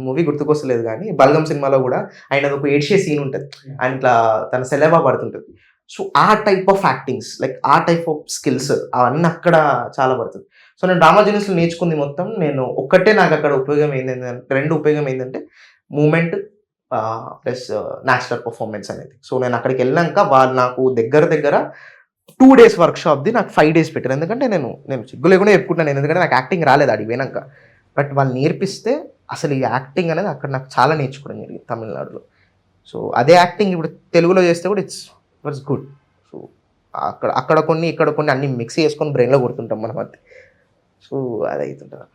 మూవీ గుర్తుకొస్తలేదు కానీ బల్గం సినిమాలో కూడా ఆయనది ఒక ఏడ్చే సీన్ ఉంటుంది, ఆయన ఇట్లా తన సెలవా పడుతుంటుంది. సో ఆ టైప్ ఆఫ్ యాక్టింగ్స్, లైక్ ఆ టైప్ ఆఫ్ స్కిల్స్ అవన్నీ అక్కడ చాలా పడుతుంది. సో నేను డ్రామా జూనియర్స్లో నేర్చుకుంది మొత్తం, నేను ఒక్కటే నాకు అక్కడ ఉపయోగం ఏంటంటే, రెండు ఉపయోగం ఏంటంటే మూమెంట్, ప్లస్ నేషనల్ పర్ఫార్మెన్స్ అనేది. సో నేను అక్కడికి వెళ్ళాక వాళ్ళు నాకు దగ్గర దగ్గర 2 days వర్క్షాప్ది నాకు 5 days పెట్టారు. ఎందుకంటే నేను నేను సిగ్గు లేకుండా చెప్పుకుంటాను, ఎందుకంటే నాకు యాక్టింగ్ రాలేదు అడిగి పోయినాక. బట్ వాళ్ళు నేర్పిస్తే అసలు ఈ యాక్టింగ్ అనేది అక్కడ నాకు చాలా నేర్చుకోవడం జరిగింది తమిళనాడులో. సో అదే యాక్టింగ్ ఇప్పుడు తెలుగులో చేస్తే కూడా ఇట్స్ గుడ్. సో అక్కడ అక్కడ కొన్ని ఇక్కడ కొన్ని అన్ని మిక్స్ చేసుకొని బ్రెయిన్లో కొడుతుంటాం మనం అది. సో అది అవుతుంటుంది.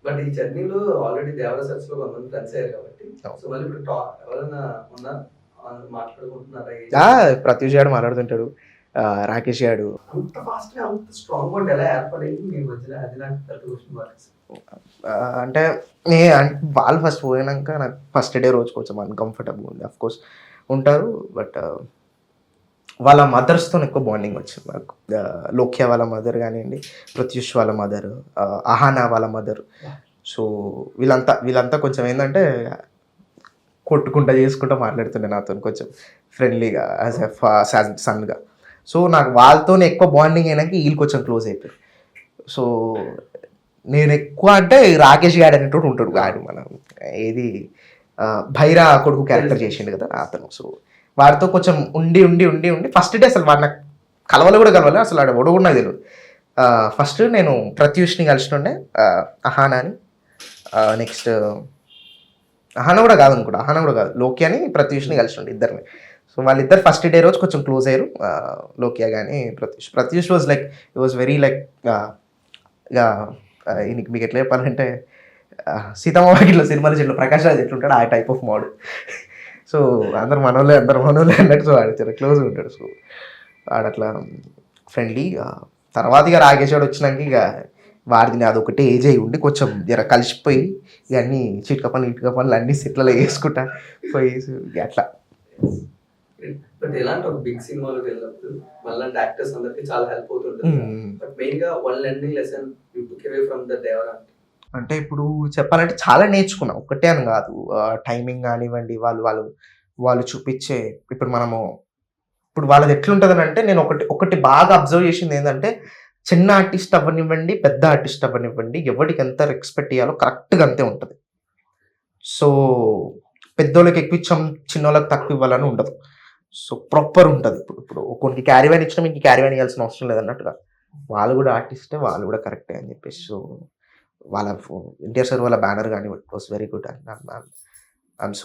బట్ ఈ జర్నీలో ఆల్రెడీ దేవర సెట్స్ లో కొంతమంది ఫ్రెండ్స్ అయ్యారు కాబట్టి సో మళ్ళీ ఇప్పుడు ఎవరైనా ఉన్నారు మాట్లాడుకుంటున్నారా? ప్రత్యూష్ గారు మాట్లాడుతుంటాడు, రాకేష్ గారు. అంత ఫాస్ట్ గా అంత స్ట్రాంగ్ బాండ్ ఎలా ఏర్పడింది మీ మధ్యలో? అది నాకు పెద్ద క్వశ్చన్ మార్క్స్. అంటే వాళ్ళు ఫస్ట్ పోయినాక నాకు ఫస్ట్ డే రోజు కొంచెం అన్కంఫర్టబుల్ ఉంది. అఫ్ కోర్స్ ఉంటారు, బట్ వాళ్ళ మదర్స్తో ఎక్కువ బాండింగ్ వచ్చింది నాకు. లోక్యా వాళ్ళ మదర్ కానివ్వండి, ప్రత్యూష్ వాళ్ళ మదర్, అహానా వాళ్ళ మదర్. సో వీళ్ళంతా కొంచెం ఏంటంటే కొట్టుకుంటా చేసుకుంటూ మాట్లాడుతుండే నాతో కొంచెం ఫ్రెండ్లీగా యాజ్ ఎ సన్గా. సో నాకు వాళ్ళతో ఎక్కువ బాండింగ్ అయినాక వీళ్ళు కొంచెం క్లోజ్ అయిపోయారు. సో నేను ఎక్కువ అంటే రాకేష్ గాడు అనేటోడు ఉంటాడు, గాడు మన ఏది భైరా కొడుకు క్యారెక్టర్ చేసిండు కదా అతను. సో వాడితో కొంచెం ఉండి ఫస్ట్ డే అసలు వాడు నాకు కలవాలి అసలు వాడు కూడా నాకు తెలియదు. ఫస్ట్ నేను ప్రత్యూష్ని కలిసినుండే, అహానాని, నెక్స్ట్ అహానా కూడా కాదు లోక్యాని ప్రత్యూష్ని కలిసినుండే ఇద్దరిని. సో వాళ్ళిద్దరు ఫస్ట్ డే రోజు కొంచెం క్లోజ్ అయ్యారు, లోక్యా కానీ Pratyush was like it was very like మీకు ఎట్లా చెప్పాలంటే సీతమ్మ వాకిట్లో సినిమాల చెట్లు ప్రకాష్ రాజ్ ఎట్లుంటాడు ఆ టైప్ ఆఫ్ మోడ్. సో అందరు మనోళ్ళే అన్నట్టు. సో వాడు చాలా క్లోజ్గా ఉంటాడు. సో వాడు అట్లా ఫ్రెండ్లీ. తర్వాత ఇక రాకేష్ వాడు వచ్చినాక ఇక వాడిని అదొకటే ఏజ్ అయి ఉండి కొంచెం జర కలిసిపోయి ఇక అన్నీ చిట్క పనులు అన్నీ సెట్లలో వేసుకుంటా పోయి అట్లా. బట్ ఎలాంటి ఒక బిగ్ సినిమాలోకి వెళ్ళినప్పుడు మళ్ళీ యాక్టర్స్ అందరికి చాలా హెల్ప్ అవుతుంటుంది. బట్ మెయిన్ గా one learning lesson you took away from the Devara అంటే ఇప్పుడు చెప్పాలంటే చాలా నేర్చుకున్నాం, ఒక్కటే అని కాదు. టైమింగ్ కానివ్వండి, వాళ్ళు చూపించే ఇప్పుడు వాళ్ళది ఎట్లుంటుంది అంటే, నేను ఒకటి బాగా అబ్జర్వ్ చేసింది ఏంటంటే, చిన్న ఆర్టిస్ట్ అవ్వనివ్వండి, పెద్ద ఆర్టిస్ట్ అవ్వనివ్వండి, ఎవరికి ఎంత రెస్పెక్ట్ ఇవ్వాలో కరెక్ట్గా అంతే ఉంటుంది. సో పెద్దోళ్ళకి ఎక్కువ ఇచ్చాం, చిన్నోళ్ళకి తక్కువ ఇవ్వాలని ఉండదు. సో ప్రాపర్ ఉంటుంది. ఇప్పుడు కొన్ని క్యారీవ్యాన్ ఇచ్చినా మీకు క్యారీవ్యాన్ ఇవ్వాల్సిన అవసరం లేదన్నట్టుగా వాళ్ళు కూడా ఆర్టిస్టే, వాళ్ళు కూడా కరెక్టే అని చెప్పేసి. సో వాళ్ళ ఎన్టీఆర్ సార్ వాళ్ళ బ్యానర్ కానీ it was very good and I'm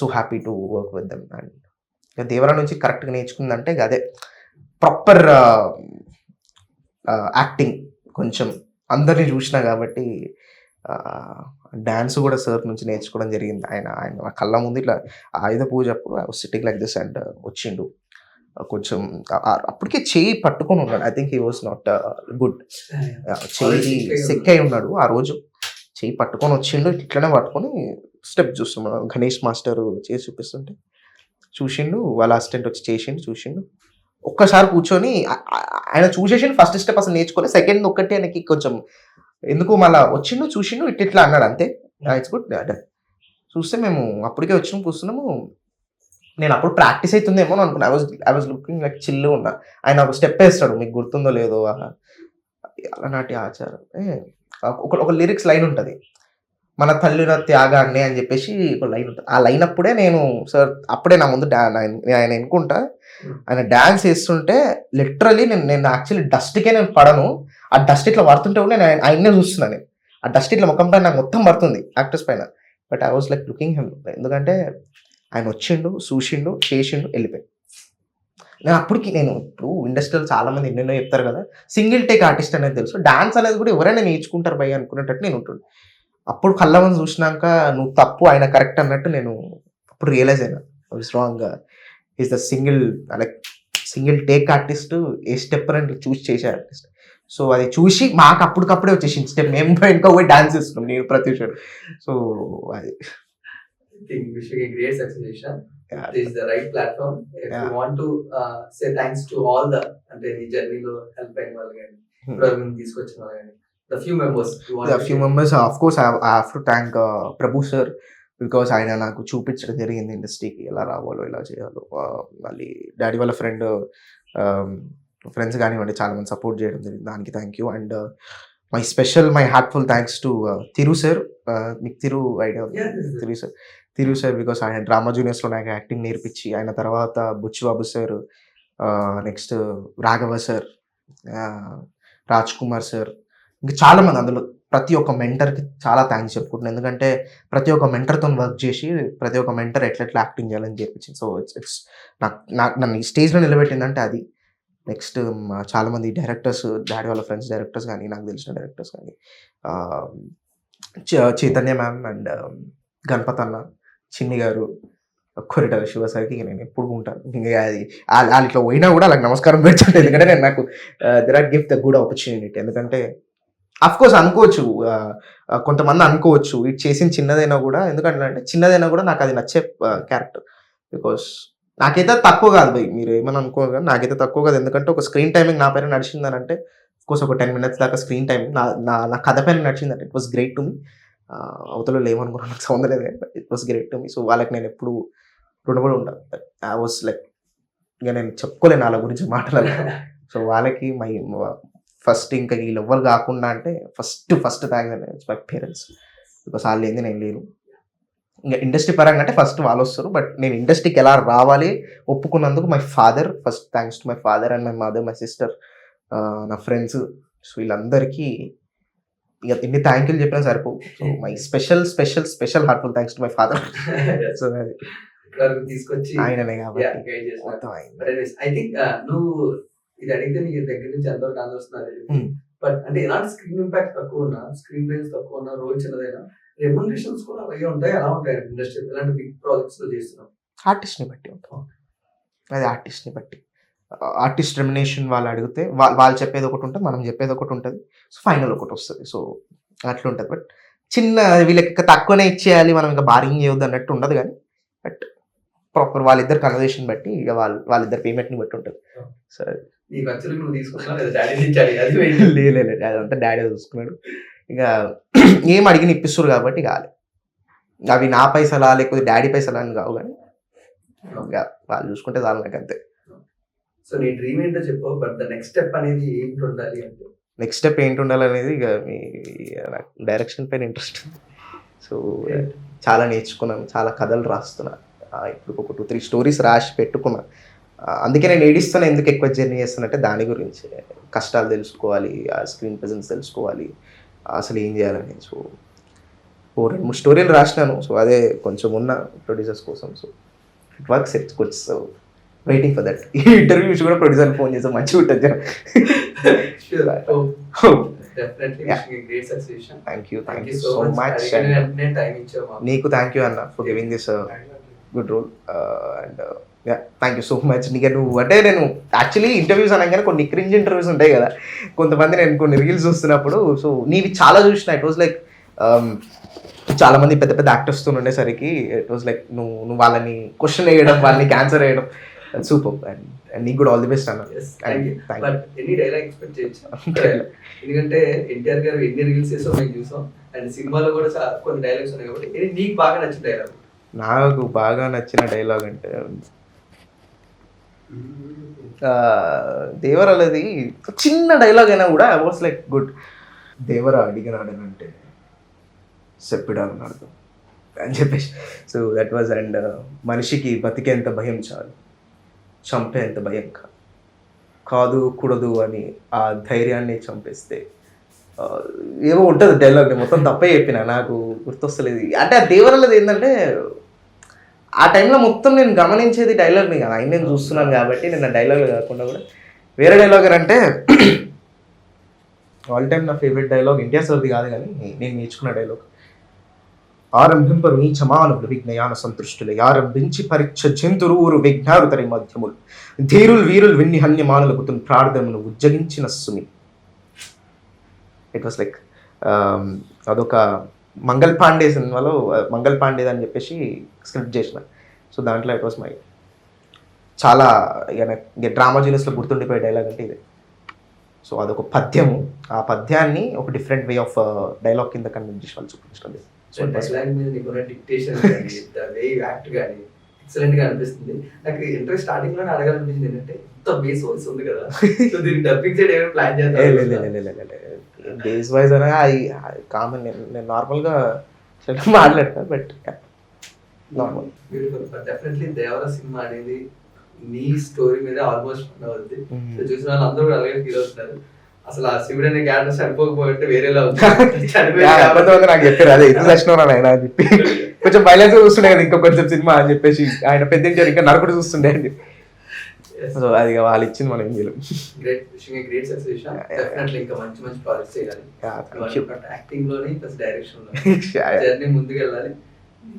so happy to work with them. And Devara నుంచి కరెక్ట్గా నేర్చుకుందంటే అదే ప్రాపర్ యాక్టింగ్. కొంచెం అందరినీ చూసినా కాబట్టి డ్యాన్స్ కూడా సార్ నుంచి నేర్చుకోవడం జరిగింది. ఆయన కళ్ళ ముందు ఇట్లా ఆయుధ పూజ అప్పుడు I was sitting like this and వచ్చిండు. కొంచెం అప్పటికే చేయి పట్టుకొని ఉన్నాడు. I think he was not good, చేయి సిక్ అయి ఉన్నాడు ఆ రోజు. చేయి పట్టుకొని వచ్చిండు, ఇట్లనే పట్టుకొని స్టెప్ చూస్తున్నాడు. గణేష్ మాస్టర్ చేసి చూపిస్తుంటే చూసిండు, వాళ్ళ అసిస్టెంట్ వచ్చి చూసిండు. ఒక్కసారి కూర్చొని ఆయన చూసేసిండు. ఫస్ట్ స్టెప్ అసలు నేర్చుకొని సెకండ్ ఒక్కటి ఆయనకి కొంచెం ఎందుకు మళ్ళీ వచ్చిండు, చూసిండు, ఇట్లా అన్నాడు అంతే. It's good. చూస్తే మేము అప్పటికే వచ్చినాం, కూర్చున్నాము. నేను అప్పుడు ప్రాక్టీస్ అవుతుందేమో అనుకున్నా. ఐ వాజ్ లుకింగ్ లైక్ చిల్లు ఉన్నా. ఆయన ఒక స్టెప్ వేస్తాడు, మీకు గుర్తుందో లేదో, అలనాటి ఆచారం ఒక లిరిక్స్ లైన్ ఉంటుంది, మన తల్లిన త్యాగాన్ని అని చెప్పేసి ఒక లైన్ ఉంటుంది. ఆ లైన్ అప్పుడే నేను సార్ అప్పుడే నా ముందు ఆయన ఎన్నుకుంటా, ఆయన డ్యాన్స్ వేస్తుంటే లిటరలీ నేను యాక్చువల్లీ డస్ట్కే నేను పడను. ఆ డస్ట్ ఇట్లా పడుతుంటే కూడా నేను ఆయన్నే చూస్తున్నాను. ఆ డస్ట్ ఇట్లా ముఖం పైన నాకు మొత్తం పడుతుంది యాక్టర్స్ పైన. But I was like looking him, ఎందుకంటే ఆయన వచ్చిండు, చూసిండు, చేసిండు, వెళ్ళిపోయాడు. నేను ఇప్పుడు ఇండస్ట్రీలో చాలా మంది ఎన్నెన్నో చెప్తారు కదా, సింగిల్ టేక్ ఆర్టిస్ట్ అనేది తెలుసు, డాన్స్ అనేది కూడా ఎవరైనా నేర్చుకుంటారు భయ అనుకునేటట్టు నేను ఉంటుండే. అప్పుడు కళ్ళ మంది చూసినాక నువ్వు తప్పు, ఆయన కరెక్ట్ అన్నట్టు నేను అప్పుడు రియలైజ్ అయినా. Strong is the single take artist, A step అని చూసి చేసే ఆర్టిస్ట్. సో అది చూసి మాకు అప్పటికప్పుడే వచ్చేసింది స్టెప్, మేము ఇంకా పోయి డాన్స్ చేస్తున్నాం నేను ప్రత్యూష్. సో అది wishing a great success, Ishan. This is the right platform. If you want to say thanks to all the అంటే ఈ జర్నీలో హెల్ప్ అయిన వాళ్ళు కానీ ఇప్పుడు తీసుకొచ్చిన వాళ్ళు కానీ the few members of course I have to thank Prabhu sir, because ఆయన నాకు చూపించడం జరిగింది ఇండస్ట్రీకి ఎలా రావాలో ఎలా చేయాలో. మళ్ళీ డాడీ వాళ్ళ ఫ్రెండ్స్ కానివ్వండి చాలా మంది సపోర్ట్ చేయడం జరిగింది, దానికి thank you. And my special my heartful thanks to Thiru sir. మీకు తిరు ఐడియా ఉంది? Yeah, this is it. Thiru sir because ఆయన డ్రామా జూనియర్స్లో నాకు యాక్టింగ్ నేర్పించి, ఆయన తర్వాత Buchibabu sir, next Raghava sir, Raj Kumar sir, ఇంకా చాలామంది అందులో ప్రతి ఒక్క మెంటర్కి చాలా థ్యాంక్స్ చెప్పుకుంటున్నాను. ఎందుకంటే ప్రతి ఒక్క మెంటర్తో వర్క్ చేసి ప్రతి ఒక్క మెంటర్ ఎట్లా యాక్టింగ్ చేయాలని చెప్పించింది. సో ఇట్స్ నాకు నన్ను ఈ స్టేజ్లో నిలబెట్టిందంటే అది. నెక్స్ట్ చాలామంది డైరెక్టర్స్, డాడీ వాళ్ళ ఫ్రెండ్స్ డైరెక్టర్స్ కానీ, నాకు తెలిసిన డైరెక్టర్స్ కానీ, చైతన్య మ్యామ్ అండ్ గణపత్ అన్న, చిన్ని గారు, కొరిటాల శివ సార్కి నేను ఎప్పుడు ఉంటాను. ఇంకా అది వాళ్ళు ఇట్లా పోయినా కూడా వాళ్ళకి నమస్కారం పెడుతుంటే, ఎందుకంటే నేను నాకు there are give the good opportunity. ఎందుకంటే కోర్స్ అనుకోవచ్చు, కొంతమంది అనుకోవచ్చు ఇది చేసిన చిన్నదైనా కూడా, ఎందుకంటే చిన్నదైనా కూడా నాకు అది నచ్చే క్యారెక్టర్. బికాస్ నాకైతే తక్కువ కాదు భయ్, మీరు ఏమని అనుకోరు కానీ నాకైతే తక్కువ కాదు. ఎందుకంటే ఒక స్క్రీన్ టైమింగ్ నా పైన నడిచిందని అంటే కోర్స్ ఒక 10 minutes దాకా స్క్రీన్ టైమింగ్ నా కథ పైన నడిచిందంటే it was great to me. అవతల ఏమనుకున్నా నాకు సంబంధం లేదు, it was great to me. So వాళ్ళకి నేను ఎప్పుడు రుణపడి ఉంటాను. ఐ వాస్ లైక్, ఇక నేను చెప్పుకోలేను వాళ్ళ గురించి మాట్లాడాలి. సో వాళ్ళకి ఫస్ట్ ఇంకా వీళ్ళు ఎవ్వరు కాకుండా అంటే ఫస్ట్ థ్యాంక్స్ అంటే మై పేరెంట్స్. బికాస్ వాళ్ళు ఏంది నేను లేను. ఇంకా ఇండస్ట్రీ పరంగా అంటే ఫస్ట్ వాళ్ళు వస్తారు, బట్ నేను ఇండస్ట్రీకి ఎలా రావాలి ఒప్పుకున్నందుకు my father, first thanks to my father and my mother, my sister, నా ఫ్రెండ్స్. సో వీళ్ళందరికీ ఇక ఎన్ని థ్యాంక్ యూలు చెప్పినా సరిపోవు. So my special heartful thanks to my father. So అది తీసుకొచ్చి ఆయననే కాబట్టి గైడ్ చేసిన. మొత్తం ఆయన. ఐ థింక్ నువ్వు ఇది అడిగితే నీకు దగ్గర నుంచి ఎంతవరకు ఆలోచిస్తున్నారు. బట్ అంటే ఎలాంటి స్క్రీన్ ఇంపాక్ట్ తక్కువ ఉన్నా, స్క్రీన్ ప్రైస్ తక్కువ ఉన్నా, రోల్ చిన్నదైనా రెమ్యునరేషన్స్ కూడా అలాగే ఉంటాయి. ఎలా ఉంటాయి ఇండస్ట్రీ ఇలాంటి బిగ్ ప్రాజెక్ట్స్ లో చేస్తున్నాం? ఆర్టిస్ట్ని బట్టి ఉంటుంది. అది ఆర్టిస్ట్ని బట్టి, ఆర్టిస్ట్ రెమ్యునరేషన్ వాళ్ళు అడిగితే వాళ్ళు చెప్పేది ఒకటి ఉంటుంది, మనం చెప్పేది ఒకటి ఉంటుంది. సో ఫైనల్ ఒకటి వస్తుంది. సో అట్లా ఉంటుంది. బట్ చిన్న వీళ్ళకి ఇంకా తక్కువనే ఇచ్చేయాలి, మనం ఇంకా బార్గింగ్ చేయొద్దు అన్నట్టు ఉండదు. కానీ బట్ ప్రాపర్ వాళ్ళిద్దరు కన్వర్జేషన్ బట్టి ఇక వాళ్ళిద్దరు పేమెంట్ని బట్టి ఉంటుంది. సో నీ ఖర్చులు నువ్వు తీసుకున్నా లేదా డాడీ ఇచ్చాలి? అది లేదు, అదంతా డాడీ చూసుకున్నాడు. ఇక ఏం అడిగిన ఇప్పిస్తారు కాబట్టి కాదు, అవి నా పైసలా లేకపోతే డాడీ పైసలా అని కావు. కానీ ఇక వాళ్ళు చూసుకుంటే చాలు నాకు అంతే. సో నీ డ్రీమ్ ఏంటో చెప్పు, బట్ ద నెక్స్ట్ స్టెప్ అనేది ఏంటి ఉండాలి అంటే? నెక్స్ట్ స్టెప్ ఏంటి ఉండాలనేది ఇక నాకు డైరెక్షన్ పైన ఇంట్రెస్ట్ ఉంది. సో చాలా నేర్చుకున్నాను, చాలా కథలు రాస్తున్నా. ఇప్పుడు ఒక 2-3 స్టోరీస్ రాసి పెట్టుకున్నా. అందుకే నేను ఏడిస్తాను, ఎందుకు ఎక్కువ జర్నీ చేస్తానంటే దాని గురించి. కష్టాలు తెలుసుకోవాలి, ఆ స్క్రీన్ ప్రెజెన్స్ తెలుసుకోవాలి, అసలు ఏం చేయాలని. సో 2-3 స్టోరీలు రాసినాను. సో అదే కొంచెం ఉన్న ప్రొడ్యూసర్స్ కోసం. So it works, it's good. So waiting for that. ఈ ఇంటర్వ్యూ నుంచి కూడా ప్రొడ్యూసర్ ఫోన్ చేస్తే మంచిగా ఉంటుంది. Thank you so much. నీకు థ్యాంక్ యూ అన్న for giving this good role. And thank you so much. నీకు నువ్వు అంటే నేను యాక్చువల్లీ ఇంటర్వ్యూస్ అనగానే కొన్ని క్రింజ్ ఇంటర్వ్యూస్ ఉంటాయి కదా కొంతమంది, నేను కొన్ని రీల్స్ చూస్తున్నప్పుడు. సో నీవి చాలా చూసిన. ఇట్ వాజ్ లైక్ చాలా మంది పెద్ద పెద్ద యాక్టర్స్తో ఉండేసరికి ఇట్ వాజ్ లైక్ నువ్వు వాళ్ళని క్వశ్చన్ వేయడం, వాళ్ళని ఆన్సర్ వేయడం సూపర్. అండ్ నీకు కూడా ఆల్ ది బెస్ట్ అన్న. ఎన్ని డైలాగ్ ఎక్స్పెక్ట్ చేయొచ్చు? ఎందుకంటే ఎన్టీఆర్ గారు ఎన్ని రీల్స్ చేసో మేము చూసాం, అండ్ సినిమాలో కూడా కొన్ని డైలాగ్స్ ఉన్నాయి. కాబట్టి నీకు బాగా నచ్చిన డైలాగ్? నాకు బాగా నచ్చిన డైలాగ్ అంటే దేవరాలది చిన్న డైలాగ్ అయినా కూడా I was like good. Devara అడిగినాడనంటే చెప్పిడాలన్నాడు అని చెప్పేసి. So that was. అండ్ మనిషికి బతికేంత భయం చాలు, చంపేంత భయం కాదు కూడదు అని ఆ ధైర్యాన్ని చంపేస్తే ఏవో ఉంటుంది డైలాగ్. మొత్తం తప్పే చెప్పిన, నాకు గుర్తొస్తలేదు. అంటే ఆ దేవరాలది ఏంటంటే ఆ టైంలో మొత్తం నేను గమనించేది డైలాగ్ని కదా, ఆయన నేను చూస్తున్నాను కాబట్టి నేను ఆ డైలాగ్లు కాకుండా కూడా వేరే డైలాగ్ అంటే ఆల్ టైమ్ నా ఫేవరెట్ డైలాగ్ ఎన్టీఆర్ సార్ది కాదు కానీ నేను నేర్చుకున్న డైలాగ్. ఆరంభింపరు నీచ మానవులు విజ్ఞయాన సంతృష్టులు, ఆరంభించి పరీక్ష జంతురువురు విజ్ఞారు తరి మధ్యములు, ధీరులు వీరులు విన్ని హన్యమానులకు తున్ ప్రార్థనను ఉజ్జగించిన సుమి. ఇట్ వాస్ లైక్ అదొక మంగళ్ పాండే సినిమాలో మంగళ్ పాండే అని చెప్పేసి స్క్రిప్ట్ చేసిన. సో దాంట్లో ఇట్ వాస్ మై చాలా ఇక డ్రామా జీనియస్లో గుర్తుండిపోయే డైలాగ్ అంటే ఇదే. సో అదొక పద్యము, ఆ పద్యాన్ని ఒక డిఫరెంట్ వే ఆఫ్ డైలాగ్ కింద కన్వర్ట్ చేసి వాళ్ళు చూపించడం. డిక్టేషన్ కానీ ద వే యు యాక్ట్ కానీ ఎక్సలెంట్ గా అనిపిస్తుంది. నాకు ఇంటర్వ్యూ స్టార్టింగ్ లోనే అడగాలనిపించింది ఏంటంటే ఇంత బేస్ వాయిస్ ఉంది కదా, సో దీనికి డబ్బింగ్ సైడ్ ఏమైనా ప్లాన్ చేద్దాం? బేస్ వైజ్ అనే కామన్. నేను నార్మల్గా మాట్లాడతా, but normal. Beautiful. But definitely Devara cinema అనేది నీ స్టోరీ మీద ఆల్మోస్ట్ రన్ అవుద్ది. సో చూసిన వాళ్ళు అందరూ కూడా అలాగే ఫీల్ అవుతున్నారు. అసలు ఆ శివుడు అనే క్యారెక్టర్ చనిపోకపోతే వేరేలా అవుతుంది. చనిపోయి నాకు చెప్పారు అదే ఎందుకు చచ్చినావు ఆయన అని చెప్పి, కొంచెం వైలెన్స్ చూస్తుండే కదా ఇంకా కొంచెం సినిమా అని చెప్పేసి, ఆయన పెద్ద ఇంకా నరకుడు చూస్తుండే అని చెప్పి. సో అది వాళ్ళు ఇచ్చింది మనం ఏం చేయలేం. Great, wishing a great success. Definitely ఇంకా మంచి మంచి ప్రాజెక్ట్స్ చేయాలి. యాక్టింగ్ లోని ప్లస్ డైరెక్షన్ లో జర్నీ ముందుకు వెళ్ళాలి.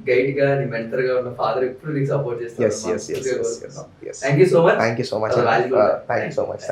గైడ్ గా నీ మెంటర్ గా ఉన్న ఫాదర్ ఎప్పుడు నీకు సపోర్ట్ చేస్తారు. Thank you so much. Thank you so much. Thank you so much.